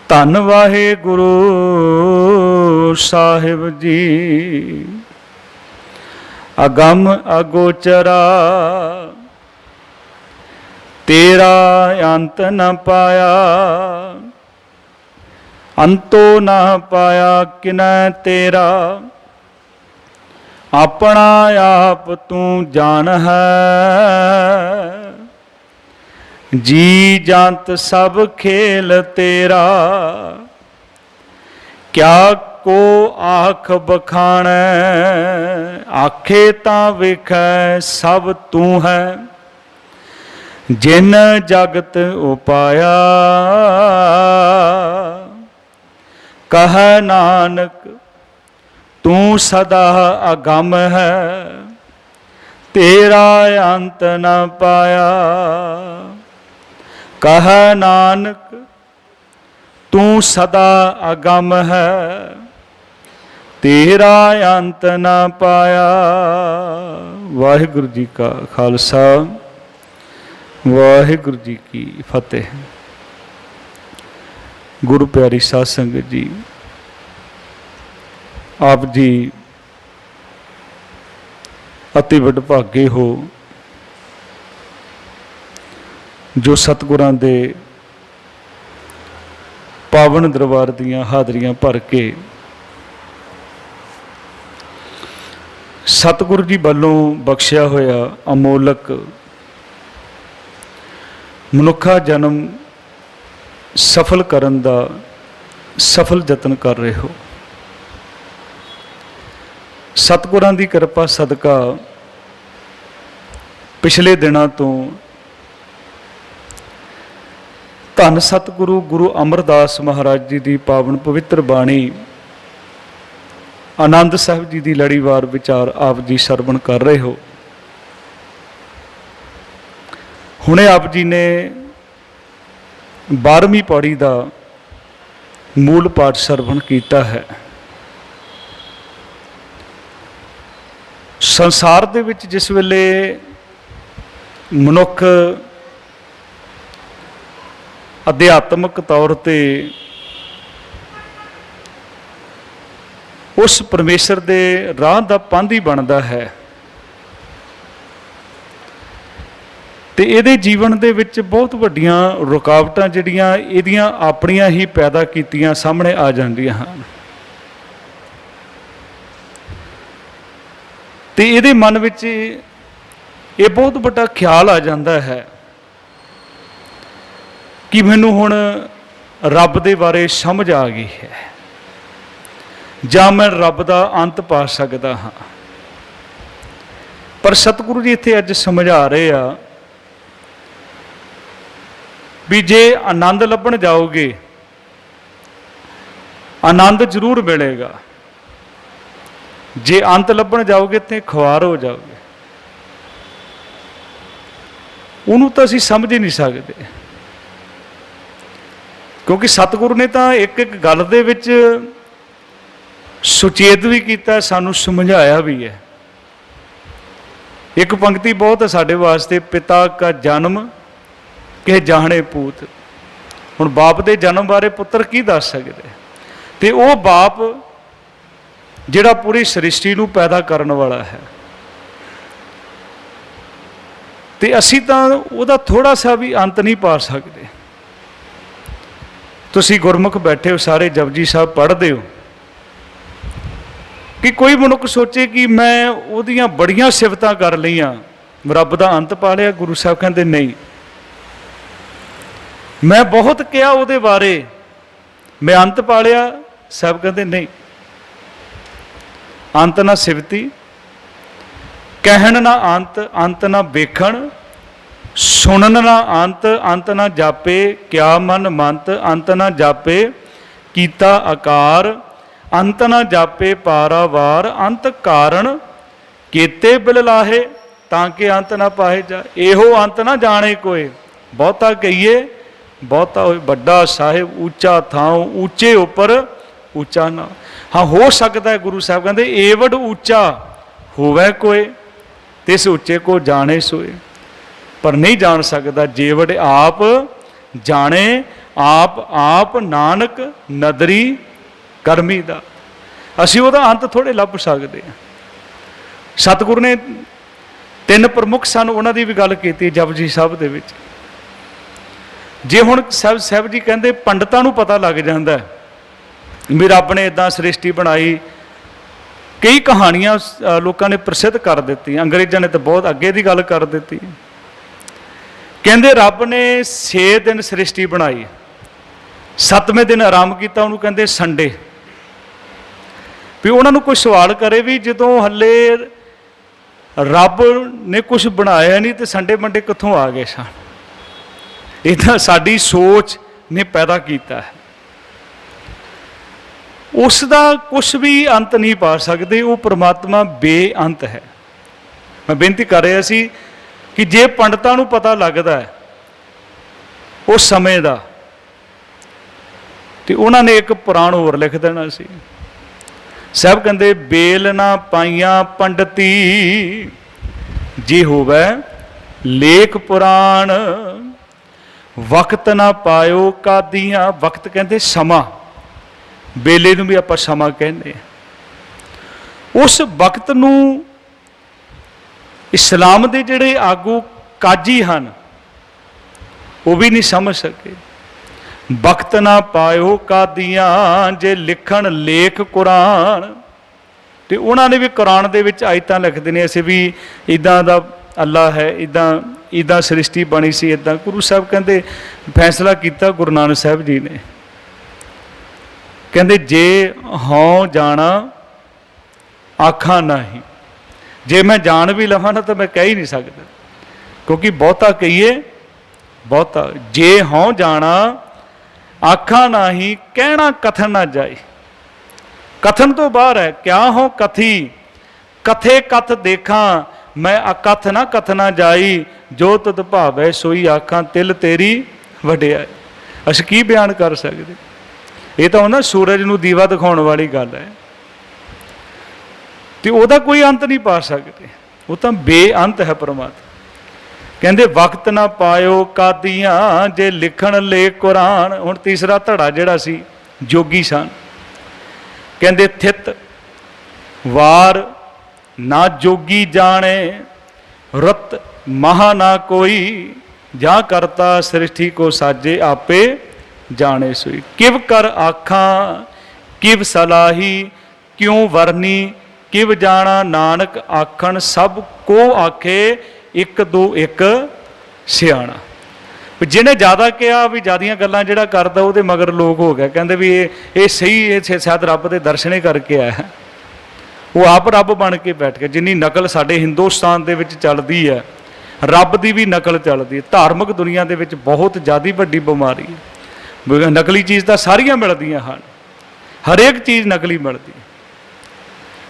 ਧੰਨ ਵਾਹਿਗੁਰੂ ਸਾਹਿਬ ਜੀ। ਅਗੰਮ ਅਗੋਚਰਾ ਤੇਰਾ ਅੰਤ ਨ ਪਾਇਆ, ਅੰਤੋ ਨ ਪਾਇਆ ਕਿਨੈ ਤੇਰਾ। ਆਪਣਾ ਆਪ ਤੂੰ ਜਾਣ ਹੈ, ਜੀ ਜੰਤ ਸਭ ਖੇਲ ਤੇਰਾ। ਕਿਆ ਕੋ ਆਖ ਬਖਾਣੈ, ਆਖੇ ਤਾਂ ਵੇਖੈ ਸਭ ਤੂੰ ਹੈ। ਜਿਨ ਜਗਤ ਉਪਾਇਆ, ਕਹੈ ਨਾਨਕ ਤੂੰ ਸਦਾ ਅਗੰਮ ਹੈ। ਤੇਰਾ ਅੰਤ ਨ ਪਾਇਆ, ਕਹੈ ਨਾਨਕ ਤੂੰ ਸਦਾ ਅਗੰਮ ਹੈ। ਤੇਰਾ ਅੰਤ ਨ ਪਾਇਆ। ਵਾਹਿਗੁਰੂ ਜੀ ਕਾ ਖਾਲਸਾ, ਵਾਹਿਗੁਰੂ ਜੀ ਕੀ ਫਤਿਹ। ਗੁਰੂ ਪਿਆਰੀ ਸਾਧ ਸੰਗਤ ਜੀ, ਆਪ ਜੀ ਅਤੀ ਵਡਭਾਗੇ ਹੋ ਜੋ ਸਤਿਗੁਰਾਂ ਦੇ ਪਾਵਨ ਦਰਬਾਰ ਦੀਆਂ ਹਾਜ਼ਰੀਆਂ ਭਰ ਕੇ ਸਤਿਗੁਰੂ ਜੀ ਵੱਲੋਂ ਬਖਸ਼ਿਆ ਹੋਇਆ ਅਮੋਲਕ ਮਨੁੱਖਾ ਜਨਮ ਸਫਲ ਕਰਨ ਦਾ ਸਫਲ ਯਤਨ ਕਰ ਰਹੇ ਹੋ। ਸਤਿਗੁਰਾਂ ਦੀ ਕਿਰਪਾ ਸਦਕਾ ਪਿਛਲੇ ਦਿਨਾਂ ਤੋਂ ਧੰਨ ਸਤਿਗੁਰੂ ਗੁਰੂ ਅਮਰਦਾਸ ਮਹਾਰਾਜ ਜੀ ਦੀ ਪਾਵਨ ਪਵਿੱਤਰ ਬਾਣੀ ਆਨੰਦ ਸਾਹਿਬ ਜੀ ਦੀ ਲੜੀਵਾਰ ਵਿਚਾਰ ਆਪ ਜੀ ਸਰਵਣ ਕਰ ਰਹੇ ਹੋ। ਹੁਣੇ ਆਪ ਜੀ ਨੇ 12ਵੀਂ ਪੌੜੀ ਦਾ ਮੂਲ ਪਾਠ ਸਰਵਣ ਕੀਤਾ ਹੈ। ਸੰਸਾਰ ਦੇ ਵਿੱਚ ਜਿਸ ਵੇਲੇ ਮਨੁੱਖ ਅਧਿਆਤਮਿਕ ਤੌਰ ਤੇ ਉਸ ਪਰਮੇਸ਼ਰ ਦੇ ਰਾਹ ਦਾ ਪਾਂਧੀ ਬਣਦਾ ਹੈ ਤੇ ਇਹਦੇ ਜੀਵਨ ਦੇ ਵਿੱਚ ਬਹੁਤ ਵੱਡੀਆਂ ਰੁਕਾਵਟਾਂ ਜਿਹੜੀਆਂ ਇਹਦੀਆਂ ਆਪਣੀਆਂ ਹੀ ਪੈਦਾ ਕੀਤੀਆਂ ਸਾਹਮਣੇ ਆ ਜਾਂਦੀਆਂ ਹਨ ਤੇ ਇਹਦੇ ਮਨ ਵਿੱਚ ਇਹ ਬਹੁਤ ਵੱਡਾ ਖਿਆਲ ਆ ਜਾਂਦਾ ਹੈ ਕਿ ਮੈਨੂੰ ਹੁਣ ਰੱਬ ਦੇ ਬਾਰੇ ਸਮਝ ਆ ਗਈ ਹੈ ਜਾਂ ਮੈਂ ਰੱਬ ਦਾ ਅੰਤ ਪਾ ਸਕਦਾ ਹਾਂ। ਪਰ ਸਤਿਗੁਰੂ ਜੀ ਇੱਥੇ ਅੱਜ ਸਮਝਾ ਰਹੇ ਆ ਵੀ ਜੇ ਆਨੰਦ ਲੱਭਣ ਜਾਓਗੇ ਆਨੰਦ ਜ਼ਰੂਰ ਮਿਲੇਗਾ, ਜੇ ਅੰਤ ਲੱਭਣ ਜਾਓਗੇ ਤੇ ਖੁਆਰ ਹੋ ਜਾਓਗੇ। ਉਹਨੂੰ ਤਾਂ ਅਸੀਂ ਸਮਝ ਹੀ ਨਹੀਂ ਸਕਦੇ, ਕਿਉਂਕਿ ਸਤਿਗੁਰੂ ਨੇ ਤਾਂ ਇੱਕ ਇੱਕ ਗੱਲ ਦੇ ਵਿੱਚ ਸੁਚੇਤ ਵੀ ਕੀਤਾ, ਸਾਨੂੰ ਸਮਝਾਇਆ ਵੀ ਹੈ। ਇੱਕ ਪੰਕਤੀ ਬਹੁਤ ਹੈ ਸਾਡੇ ਵਾਸਤੇ, ਪਿਤਾ ਕਾ ਜਨਮ ਕਿ ਜਾਣੇ ਪੂਤ। ਹੁਣ ਬਾਪ ਦੇ ਜਨਮ ਬਾਰੇ ਪੁੱਤਰ ਕੀ ਦੱਸ ਸਕਦੇ, ਤੇ ਉਹ ਬਾਪ ਜਿਹੜਾ ਪੂਰੀ ਸ੍ਰਿਸ਼ਟੀ ਨੂੰ ਪੈਦਾ ਕਰਨ ਵਾਲਾ ਹੈ, ਤੇ ਅਸੀਂ ਤਾਂ ਉਹਦਾ ਥੋੜਾ ਸਾ ਵੀ ਅੰਤ ਨਹੀਂ ਪਾ ਸਕਦੇ। ਤੁਸੀਂ ਗੁਰਮੁਖ ਬੈਠੇ ਹੋ ਸਾਰੇ, ਜਪਜੀ ਸਾਹਿਬ ਪੜ੍ਹਦੇ ਹੋ, ਕਿ ਕੋਈ ਮਨੁੱਖ ਸੋਚੇ ਕਿ ਮੈਂ ਉਹਦੀਆਂ ਬੜੀਆਂ ਸਿਫਤਾਂ ਕਰ ਲਈਆਂ, ਰੱਬ ਦਾ ਅੰਤ ਪਾ ਲਿਆ। ਗੁਰੂ ਸਾਹਿਬ ਕਹਿੰਦੇ ਨਹੀਂ, ਮੈਂ ਬਹੁਤ ਕਿਹਾ ਉਹਦੇ ਬਾਰੇ, ਮੈਂ ਅੰਤ ਪਾ ਲਿਆ। ਸਾਹਿਬ ਕਹਿੰਦੇ ਨਹੀਂ, ਅੰਤ ਨਾ ਸਿਫਤੀ, ਕਹਿਣ ਨਾ ਅੰਤ, ਅੰਤ ਨਾ ਵੇਖਣ, ਸੁਣਨ ਨਾ ਅੰਤ, ਅੰਤ ਨਾ ਜਾਪੇ, ਕਿਆ ਮਨ ਮੰਤ, ਅੰਤ ਨਾ ਜਾਪੇ, ਕੀਤਾ ਆਕਾਰ, ਅੰਤ ਨਾ ਜਾਪੇ ਪਾਰਾਵਾਰ, ਅੰਤ ਕਾਰਨ ਕੀਤੇ ਬਿਲ ਲਾਹੇ, ਤਾਂ ਕਿ ਅੰਤ ਨਾ ਪਾਏ ਜਾ। ਇਹੋ ਅੰਤ ਨਾ ਜਾਣੇ ਕੋਏ, ਬਹੁਤਾ ਕਹੀਏ ਬਹੁਤਾ ਹੋਏ, ਵੱਡਾ ਸਾਹਿਬ ਉੱਚਾ ਥਾਂ, ਉੱਚੇ ਉੱਪਰ ਉੱਚਾ ਨਾ। ਹਾਂ, ਹੋ ਸਕਦਾ ਹੈ ਗੁਰੂ ਸਾਹਿਬ ਕਹਿੰਦੇ ਏਵਡ ਉੱਚਾ ਹੋਵੇ ਕੋਏ, ਤਿਸ ਉੱਚੇ ਕੋ ਜਾਣੇ ਸੋਏ। ਪਰ ਨਹੀਂ ਜਾਣ ਸਕਦਾ, ਜੇਵਡ ਆਪ ਜਾਣੇ आप आप नानक नदरी करमी दा। ਅਸੀਂ ਉਹਦਾ ਅੰਤ ਥੋੜ੍ਹੇ ਲੱਭ ਸਕਦੇ ਹਾਂ। ਸਤਿਗੁਰੂ ਨੇ 3 ਪ੍ਰਮੁੱਖ ਸਨ, ਉਹਨਾਂ ਦੀ ਵੀ ਗੱਲ ਕੀਤੀ ਜਪਜੀ ਸਾਹਿਬ ਦੇ ਵਿੱਚ। ਜੇ ਹੁਣ ਸਾਹਿਬ ਜੀ ਕਹਿੰਦੇ ਪੰਡਤਾਂ ਨੂੰ ਪਤਾ ਲੱਗ ਜਾਂਦਾ ਵੀ ਰੱਬ ਨੇ ਇੱਦਾਂ ਸ੍ਰਿਸ਼ਟੀ ਬਣਾਈ, ਕਈ ਕਹਾਣੀਆਂ ਲੋਕਾਂ ਨੇ ਪ੍ਰਸਿੱਧ ਕਰ ਦਿੱਤੀਆਂ, ਅੰਗਰੇਜ਼ਾਂ ਨੇ ਤਾਂ ਬਹੁਤ ਅੱਗੇ ਦੀ ਗੱਲ ਕਰ ਦਿੱਤੀ। ਕਹਿੰਦੇ ਰੱਬ ਨੇ 6 ਦਿਨ ਸ੍ਰਿਸ਼ਟੀ ਬਣਾਈ, 7ਵੇਂ ਦਿਨ ਆਰਾਮ ਕੀਤਾ, ਉਹਨੂੰ ਕਹਿੰਦੇ ਸੰਡੇ। ਵੀ ਉਹਨਾਂ ਨੂੰ ਕੋਈ ਸਵਾਲ ਕਰੇ ਵੀ ਜਦੋਂ ਹੱਲੇ ਰੱਬ ਨੇ ਕੁਝ ਬਣਾਇਆ ਨਹੀਂ ਤੇ ਸੰਡੇ ਮੰਡੇ ਕਿੱਥੋਂ ਆ ਗਏ ਸਨ? ਇਹ ਤਾਂ ਸਾਡੀ ਸੋਚ ਨੇ ਪੈਦਾ ਕੀਤਾ ਹੈ। ਉਸ ਦਾ ਕੁਝ ਵੀ ਅੰਤ ਨਹੀਂ ਪਾ ਸਕਦੇ, ਉਹ ਪਰਮਾਤਮਾ ਬੇਅੰਤ ਹੈ। ਮੈਂ ਬੇਨਤੀ ਕਰ ਰਿਹਾ ਸੀ ਕਿ ਜੇ ਪੰਡਤਾਂ ਨੂੰ ਪਤਾ ਲੱਗਦਾ ਹੈ ਉਸ ਸਮੇਂ ਦਾ, ਤੇ ਉਹਨਾਂ ਨੇ ਇੱਕ ਪੁਰਾਣ ਹੋਰ ਲਿਖ ਦੇਣਾ ਸੀ। ਸਾਹਿਬ ਕਹਿੰਦੇ ਬੇਲ ਨਾ ਪਾਈਆਂ ਪੰਡਤੀ, ਜੇ ਹੋਵੇ ਲੇਖ ਪੁਰਾਣ, ਵਕਤ ਨਾ ਪਾਇਓ ਕਾਦੀਆਂ। ਵਕਤ ਕਹਿੰਦੇ ਸਮਾਂ, ਵੇਲੇ ਨੂੰ ਵੀ ਆਪਾਂ ਸਮਾਂ ਕਹਿੰਦੇ ਹਾਂ। ਉਸ ਵਕਤ ਨੂੰ ਇਸਲਾਮ ਦੇ ਜਿਹੜੇ ਆਗੂ ਕਾਜੀ ਹਨ ਉਹ ਵੀ ਨਹੀਂ ਸਮਝ ਸਕੇ। ਵਕਤ ਨਾ ਪਾਇਓ ਕਾਦੀਆਂ, ਜੇ ਲਿਖਣ ਲੇਖ ਕੁਰਾਨ। ਤੇ ਉਹਨਾਂ ਨੇ ਵੀ ਕੁਰਾਨ ਦੇ ਵਿੱਚ ਆਇਤਾਂ ਲਿਖਦੇ ਨੇ, ਅਸੀਂ ਵੀ ਇੱਦਾਂ ਦਾ ਅੱਲਾ ਹੈ, ਇੱਦਾਂ ਸ੍ਰਿਸ਼ਟੀ ਬਣੀ ਸੀ, ਇੱਦਾਂ। ਗੁਰੂ ਸਾਹਿਬ ਕਹਿੰਦੇ ਫੈਸਲਾ ਕੀਤਾ ਗੁਰੂ ਨਾਨਕ ਸਾਹਿਬ ਜੀ ਨੇ, ਕਹਿੰਦੇ ਜੇ ਹਉ ਜਾਣਾ ਆਖਾਂ ਨਹੀਂ। ਜੇ ਮੈਂ ਜਾਣ ਵੀ ਲਵਾਂ ਨਾ ਤਾਂ ਮੈਂ ਕਹਿ ਹੀ ਨਹੀਂ ਸਕਦਾ, ਕਿਉਂਕਿ ਬਹੁਤਾ ਕਹੀਏ ਬਹੁਤਾ। ਜੇ ਹਉ ਜਾਣਾ ਆਖਾਂ ਨਹੀਂ, ਕਹਿਣਾ ਕਥਨ ਨਾ ਜਾਏ। ਕਥਨ ਤੋਂ ਬਾਹਰ ਹੈ। ਕਿਆ ਹੋ ਕਥੀ, ਕਥੇ ਕਥ ਦੇਖਾਂ, ਮੈਂ ਅਕਥ ਨਾ ਕਥਨਾ ਜਾਈ, ਜੋ ਤੁਧ ਭਾਵੈ ਸੋਈ ਆਖਾਂ, ਤਿਲ ਤੇਰੀ ਵਡਿਆਈ। ਅਸੀਂ ਕੀ ਬਿਆਨ ਕਰ ਸਕਦੇ? ਇਹ ਤਾਂ ਹੁੰਦਾ ਸੂਰਜ ਨੂੰ ਦੀਵਾ ਦਿਖਾਉਣ ਵਾਲੀ ਗੱਲ ਹੈ, ਤੇ ਉਹਦਾ ਕੋਈ ਅੰਤ ਨਹੀਂ ਪਾ ਸਕਦੇ, ਉਹ ਤਾਂ ਬੇਅੰਤ ਹੈ ਪਰਮਾਤਮਾ। ਕਹਿੰਦੇ ਵਕਤ ਨਾ ਪਾਇਓ ਕਾਦੀਆਂ, ਜੇ ਲਿਖਣ ਲੇਖ ਕੁਰਾਨ। ਹੁਣ ਤੀਸਰਾ ਧੜਾ ਜਿਹੜਾ ਸੀ ਜੋਗੀ ਸਨ, ਕਹਿੰਦੇ ਥਿਤ ਵਾਰ ਨਾ ਜੋਗੀ ਜਾਣੇ, ਰਤ ਮਹਾ ਨਾ ਕੋਈ, ਜਾਂ ਕਰਤਾ ਸ੍ਰਿਸ਼ਟੀ ਕੋ ਸਾਜੇ ਆਪੇ ਜਾਣੇ ਸੋਈ। ਕਿਵ ਕਰ ਆਖਾਂ ਕਿਵ ਸਲਾਹੀ, ਕਿਉਂ ਵਰਨੀ ਕਿਵ ਜਾਣਾ, ਨਾਨਕ ਆਖਣ ਸਭ ਕੋ ਆਖੇ, ਇੱਕ ਦੋ ਇੱਕ ਸਿਆਣਾ। ਜਿਹਨੇ ਜ਼ਿਆਦਾ ਕਿਹਾ ਵੀ ਜ਼ਿਆਦੀਆਂ ਗੱਲਾਂ ਜਿਹੜਾ ਕਰਦਾ ਉਹਦੇ ਮਗਰ ਲੋਕ ਹੋ ਗਏ, ਕਹਿੰਦੇ ਵੀ ਇਹ ਸਹੀ, ਇਹ ਸ਼ਾਇਦ ਰੱਬ ਦੇ ਦਰਸ਼ਨੇ ਕਰਕੇ ਆਇਆ ਹੈ। ਉਹ ਆਪ ਰੱਬ ਬਣ ਕੇ ਬੈਠ ਗਿਆ। ਜਿੰਨੀ ਨਕਲ ਸਾਡੇ ਹਿੰਦੁਸਤਾਨ ਦੇ ਵਿੱਚ ਚੱਲਦੀ ਹੈ, ਰੱਬ ਦੀ ਵੀ ਨਕਲ ਚੱਲਦੀ ਹੈ। ਧਾਰਮਿਕ ਦੁਨੀਆ ਦੇ ਵਿੱਚ ਬਹੁਤ ਜ਼ਿਆਦਾ ਵੱਡੀ ਬਿਮਾਰੀ ਹੈ। ਨਕਲੀ ਚੀਜ਼ ਤਾਂ ਸਾਰੀਆਂ ਮਿਲਦੀਆਂ ਹਨ, ਹਰੇਕ ਚੀਜ਼ ਨਕਲੀ ਮਿਲਦੀ ਹੈ।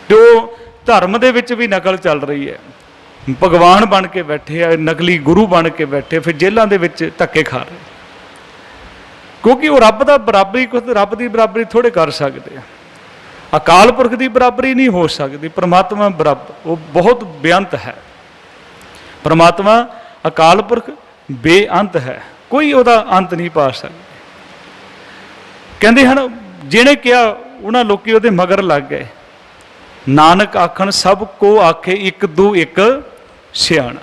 ਤੇ ਉਹ ਧਰਮ ਦੇ ਵਿੱਚ ਵੀ ਨਕਲ ਚੱਲ ਰਹੀ ਹੈ। ਭਗਵਾਨ ਬਣ ਕੇ ਬੈਠੇ ਆ, ਨਕਲੀ ਗੁਰੂ ਬਣ ਕੇ ਬੈਠੇ, ਫਿਰ ਜੇਲ੍ਹਾਂ ਦੇ ਵਿੱਚ ਧੱਕੇ ਖਾ ਰਹੇ, ਕਿਉਂਕਿ ਉਹ ਰੱਬ ਦੀ ਬਰਾਬਰੀ ਥੋੜ੍ਹੇ ਕਰ ਸਕਦੇ ਆ। ਅਕਾਲ ਪੁਰਖ ਦੀ ਬਰਾਬਰੀ ਨਹੀਂ ਹੋ ਸਕਦੀ। ਪਰਮਾਤਮਾ ਬਰਾਬਰ, ਉਹ ਬਹੁਤ ਬੇਅੰਤ ਹੈ। ਪਰਮਾਤਮਾ ਅਕਾਲ ਪੁਰਖ ਬੇਅੰਤ ਹੈ, ਕੋਈ ਉਹਦਾ ਅੰਤ ਨਹੀਂ ਪਾ ਸਕਦਾ। ਕਹਿੰਦੇ ਹਨ ਜਿਹਨੇ ਕਿਹਾ ਉਹਨਾਂ ਲੋਕੀ ਉਹਦੇ ਮਗਰ ਲੱਗ ਗਏ। ਨਾਨਕ ਆਖਣ ਸਭ ਕੋ ਆਖੇ, ਇੱਕ ਦੋ ਇੱਕ ਸਿਆਣਾ।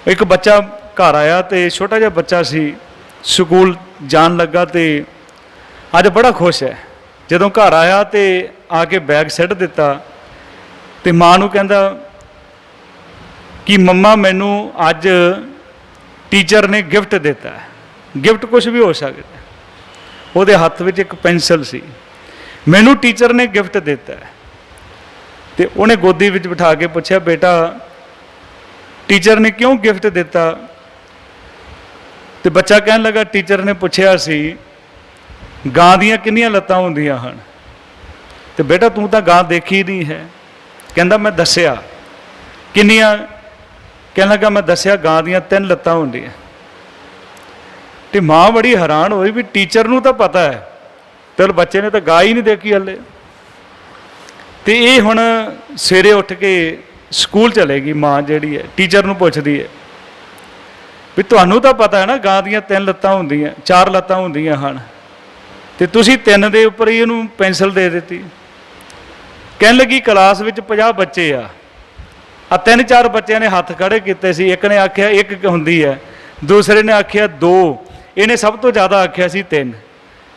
ਇੱਕ ਬੱਚਾ ਘਰ ਆਇਆ, ਤੇ ਛੋਟਾ ਜਿਹਾ ਬੱਚਾ ਸੀ, ਸਕੂਲ ਜਾਣ ਲੱਗਾ, ਤੇ ਅੱਜ ਬੜਾ ਖੁਸ਼ ਹੈ। ਜਦੋਂ ਘਰ ਆਇਆ ਤੇ ਆ ਕੇ ਬੈਗ ਸਿੱਟ ਦਿੱਤਾ, ਤੇ ਮਾਂ ਨੂੰ ਕਹਿੰਦਾ ਕਿ ਮੰਮਾ ਮੈਨੂੰ ਅੱਜ ਟੀਚਰ ਨੇ ਗਿਫਟ ਦਿੱਤਾ ਹੈ। ਗਿਫਟ ਕੁਛ ਵੀ ਹੋ ਸਕਦਾ। ਉਹਦੇ ਹੱਥ ਵਿੱਚ ਇੱਕ ਪੈਨਸਲ ਸੀ। ਮੈਨੂੰ ਟੀਚਰ ਨੇ ਗਿਫਟ ਦਿੱਤਾ ਹੈ। ਤੇ ਉਹਨੇ ਗੋਦੀ ਵਿੱਚ ਬਿਠਾ ਕੇ ਪੁੱਛਿਆ, ਬੇਟਾ ਟੀਚਰ ਨੇ ਕਿਉਂ ਗਿਫਟ ਦਿੱਤਾ? ਤੇ ਬੱਚਾ ਕਹਿਣ ਲੱਗਾ, ਟੀਚਰ ਨੇ ਪੁੱਛਿਆ ਸੀ ਗਾਂ ਦੀਆਂ ਕਿੰਨੀਆਂ ਲੱਤਾਂ ਹੁੰਦੀਆਂ ਹਨ? ਤੇ ਬੇਟਾ ਤੂੰ ਤਾਂ ਗਾਂ ਦੇਖੀ ਨਹੀਂ ਹੈ। ਕਹਿੰਦਾ ਮੈਂ ਦੱਸਿਆ। ਕਿੰਨੀਆਂ? ਕਹਿਣ ਲੱਗਾ ਮੈਂ ਦੱਸਿਆ ਗਾਂ ਦੀਆਂ 3 ਲੱਤਾਂ ਹੁੰਦੀਆਂ। ਤੇ ਮਾਂ ਬੜੀ ਹੈਰਾਨ ਹੋਈ ਵੀ ਟੀਚਰ ਨੂੰ ਤਾਂ ਪਤਾ ਹੈ, ਤੇ ਬੱਚੇ ਨੇ ਤਾਂ ਗਾਂ ਹੀ ਨਹੀਂ ਦੇਖੀ ਹਲੇ। ਤੇ ਇਹ ਹੁਣ ਸਵੇਰੇ ਉੱਠ ਕੇ ਸਕੂਲ ਚਲੇਗੀ, ਮਾਂ ਜਿਹੜੀ ਹੈ ਟੀਚਰ ਨੂੰ ਪੁੱਛਦੀ ਹੈ ਵੀ ਤੁਹਾਨੂੰ ਤਾਂ ਪਤਾ ਹੈ ਨਾ ਗਾਂ ਦੀਆਂ 3 ਲੱਤਾਂ ਹੁੰਦੀਆਂ, 4 ਲੱਤਾਂ ਹੁੰਦੀਆਂ ਹਨ, ਤੇ ਤੁਸੀਂ 3 ਦੇ ਉੱਪਰ ਹੀ ਇਹਨੂੰ ਪੈਨਸਲ ਦੇ ਦਿੱਤੀ। ਕਹਿਣ ਲੱਗੀ ਕਲਾਸ ਵਿੱਚ 50 ਬੱਚੇ ਆ 3-4 ਬੱਚਿਆਂ ਨੇ ਹੱਥ ਖੜੇ ਕੀਤੇ ਸੀ। ਇੱਕ ਨੇ ਆਖਿਆ 1 ਹੁੰਦੀ ਹੈ, ਦੂਸਰੇ ਨੇ ਆਖਿਆ 2, ਇਹਨੇ ਸਭ ਤੋਂ ਜ਼ਿਆਦਾ ਆਖਿਆ ਸੀ 3,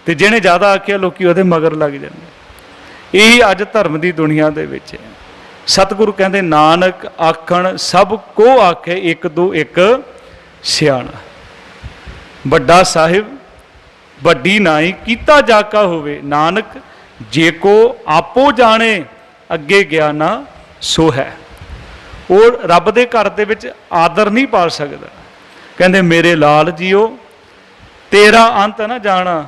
ਤੇ ਜਿਹਨੇ ਜ਼ਿਆਦਾ ਆਖਿਆ ਲੋਕੀ ਉਹਦੇ ਮਗਰ ਲੱਗ ਜਾਂਦੇ। ਇਹੀ ਅੱਜ ਧਰਮ ਦੀ ਦੁਨੀਆ ਦੇ ਵਿੱਚ ਹੈ। ਸਤਿਗੁਰੂ ਕਹਿੰਦੇ ਨਾਨਕ ਆਖਣ ਸਭ ਕੋ ਆਖੇ, 1 2 1 ਸਿਆਣਾ। ਵੱਡਾ ਸਾਹਿਬ ਵੱਡੀ ਨਾਈ ਕੀਤਾ ਜਾਕਾ ਹੋਵੇ, ਨਾਨਕ ਜੇ ਕੋ ਆਪੋ ਜਾਣੇ ਅੱਗੇ ਗਿਆਨਾ ਸੋ ਹੈ। ਉਹ ਰੱਬ ਦੇ ਘਰ ਦੇ ਵਿੱਚ ਆਦਰ ਨਹੀਂ ਪਾ ਸਕਦਾ। ਕਹਿੰਦੇ ਮੇਰੇ ਲਾਲ ਜੀਓ ਤੇਰਾ ਅੰਤ ਨਾ ਜਾਣਾ,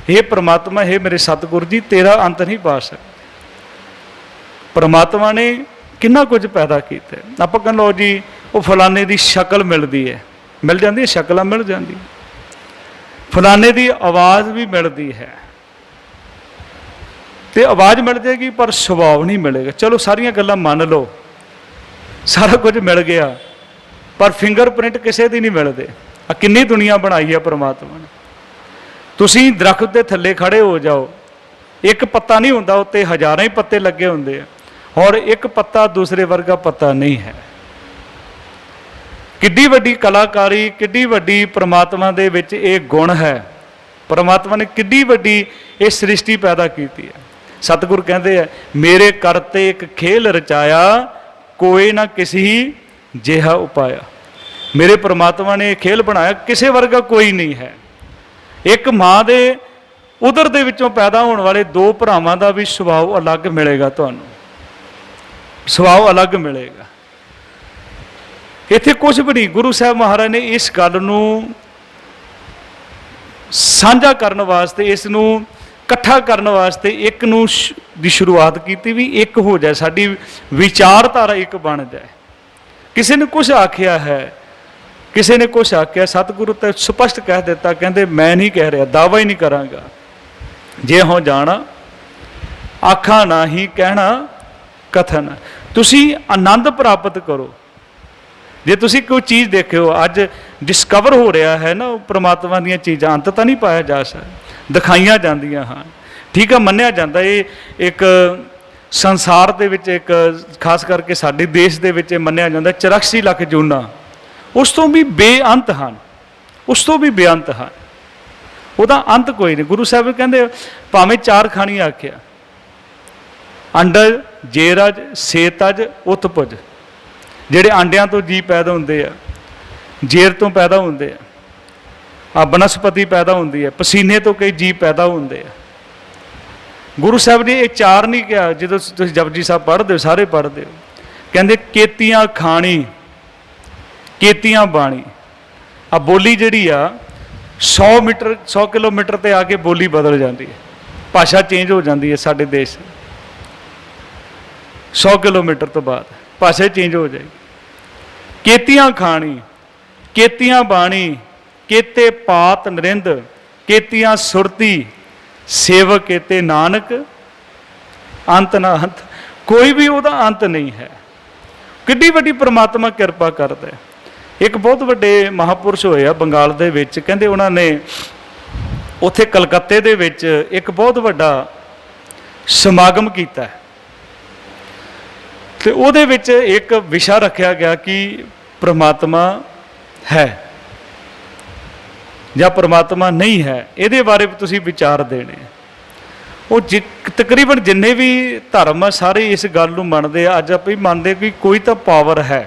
हे परमात्मा, हे मेरे सतगुरु जी, तेरा अंत नहीं पा सकते। परमात्मा ने किन्ना कुछ पैदा किया। आप कह लो जी वो फलाने की शक्ल मिलती है, मिल जाती है, शक्ल मिल जाती, फलाने की आवाज़ भी मिलती है, तो आवाज़ मिल जाएगी पर सुभाव नहीं मिलेगा। चलो सारिया गल्लां मान लो, सारा कुछ मिल गया, पर फिंगरप्रिंट किसी की नहीं मिलते। किन्नी दुनिया बनाई है परमात्मा ने। तुसीं दरख्त के थल्ले खड़े हो जाओ, एक पत्ता नहीं होंदा, उत्ते हज़ारों ही पत्ते लगे होंदे आ, और एक पत्ता दूसरे वर्गा पत्ता नहीं है। किड्डी वड्डी कलाकारी, किड्डी वड्डी परमात्मा दे विच एक गुण है। परमात्मा ने किड्डी वड्डी ये सृष्टि पैदा की है। सतगुरु कहते हैं मेरे करते एक खेल रचाया, कोई ना किसी जिहा उपाया। मेरे परमात्मा ने खेल बनाया, किसी वर्गा कोई नहीं है। एक माँ के उदर दे विचों पैदा होने वाले 2 भरावां का भी सुभाव अलग मिलेगा, तुहानूं सुभाव अलग मिलेगा। इत्थे कुछ भी नहीं। गुरु साहब महाराज ने इस गल नूं साझा करने वास्ते, इसनूं इकट्ठा करने वास्ते एक नूं दी शुरुआत की भी एक हो जाए, साडी विचारधारा एक बन जाए। किसी ने कुछ आखिया है, किसी ने कुछ आख्या, सतगुरु तो स्पष्ट कह दिता, कहते मैं नहीं कह रहा, दावा ही नहीं करांगा। जे हो जाना आखा ना ही कहना कथन। तुसी आनंद प्राप्त करो। जे तुसी कोई चीज़ देखो अज डिस्कवर हो रहा है ना, परमात्मा दी चीज़ां अंत तो नहीं पाया जा सकता, दिखाइया जांदियां हाँ, ठीक है, मन्निया जाता। ये एक संसार दे विच एक खास करके साडे देश दे विच मन्निया जाता 84 लाख जूना, उस तो भी बेअंत हैं, उस तो भी बेअंत हैं, ਉਹਦਾ अंत कोई नहीं। गुरु साहब कहते भावें 4 खानी आख्या, अंडज जेरज सेतज उत्पज। ਜਿਹੜੇ ਆਂਡਿਆਂ ਤੋਂ ਜੀ ਪੈਦਾ ਹੁੰਦੇ ਆ, ਜੇਰ ਤੋਂ ਪੈਦਾ ਹੁੰਦੇ ਆ, ਬਨਸਪਤੀ ਪੈਦਾ ਹੁੰਦੀ ਹੈ, ਪਸੀਨੇ ਤੋਂ ਕਈ ਜੀਵ ਪੈਦਾ ਹੁੰਦੇ ਆ। ਗੁਰੂ ਸਾਹਿਬ ਨੇ ਇਹ 4 ਨਹੀਂ ਕਿਹਾ। ਜਦੋਂ ਤੁਸੀਂ ਜਪਜੀ ਸਾਹਿਬ ਪੜ੍ਹਦੇ ਹੋ, ਸਾਰੇ ਪੜ੍ਹਦੇ ਹੋ, ਕਹਿੰਦੇ ਕੇਤੀਆਂ ਖਾਣੀ ਕੇਤੀਆਂ ਬਾਣੀ। ਆ ਬੋਲੀ ਜਿਹੜੀ ਆ 100 ਕਿਲੋਮੀਟਰ ਤੇ ਆ ਕੇ ਬੋਲੀ ਬਦਲ ਜਾਂਦੀ ਹੈ, ਭਾਸ਼ਾ ਚੇਂਜ ਹੋ ਜਾਂਦੀ ਹੈ। ਸਾਡੇ ਦੇਸ਼ 100 ਕਿਲੋਮੀਟਰ ਤੋਂ ਬਾਅਦ ਭਾਸ਼ਾ ਚੇਂਜ ਹੋ ਜਾਏਗੀ। ਕੇਤੀਆਂ ਖਾਣੀ ਕੇਤੀਆਂ ਬਾਣੀ, केते पात नरिंद केतियां सुरती सेवक केते नानक अंत ना अंत। कोई भी उहदा अंत नहीं है। किड्डी वड्डी परमात्मा किरपा करदा है। एक बहुत वड्डे महापुरुष होए आ बंगाल दे विच, कहंदे उन्हां ने उत्थे कलकत्ते दे विच एक बहुत वड्डा समागम कीता है ते उहदे विच एक विशा रखा गया कि परमात्मा है या परमात्मा नहीं है, इहदे बारे तुसीं विचार देने। वो तकरीबन जिन्ने भी धर्म आ सारे इस गल नूं मनदे आ। अज आपां मनदे कि कोई तो पावर है,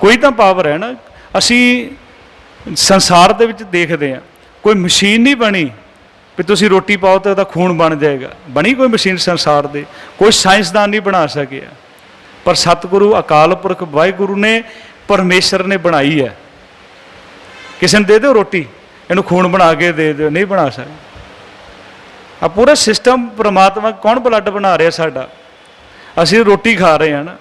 कोई तो पावर है ना। असी संसार दे विच देखदे आ, कोई मशीन नहीं बनी भी तुसीं रोटी पाओ तो खून बन जाएगा। बनी कोई मशीन संसार दे, कोई साइंसदान नहीं बना सकिया, पर सतगुरु अकाल पुरख वाहिगुरु ने परमेश्वर ने बनाई है। किसी ने दे दो रोटी, इनू खून बना के दे दो, नहीं बना सकते। आ पूरा सिस्टम परमात्मा कौन ब्लड बना रहा साडा, असीं रोटी खा रहे हैं ना,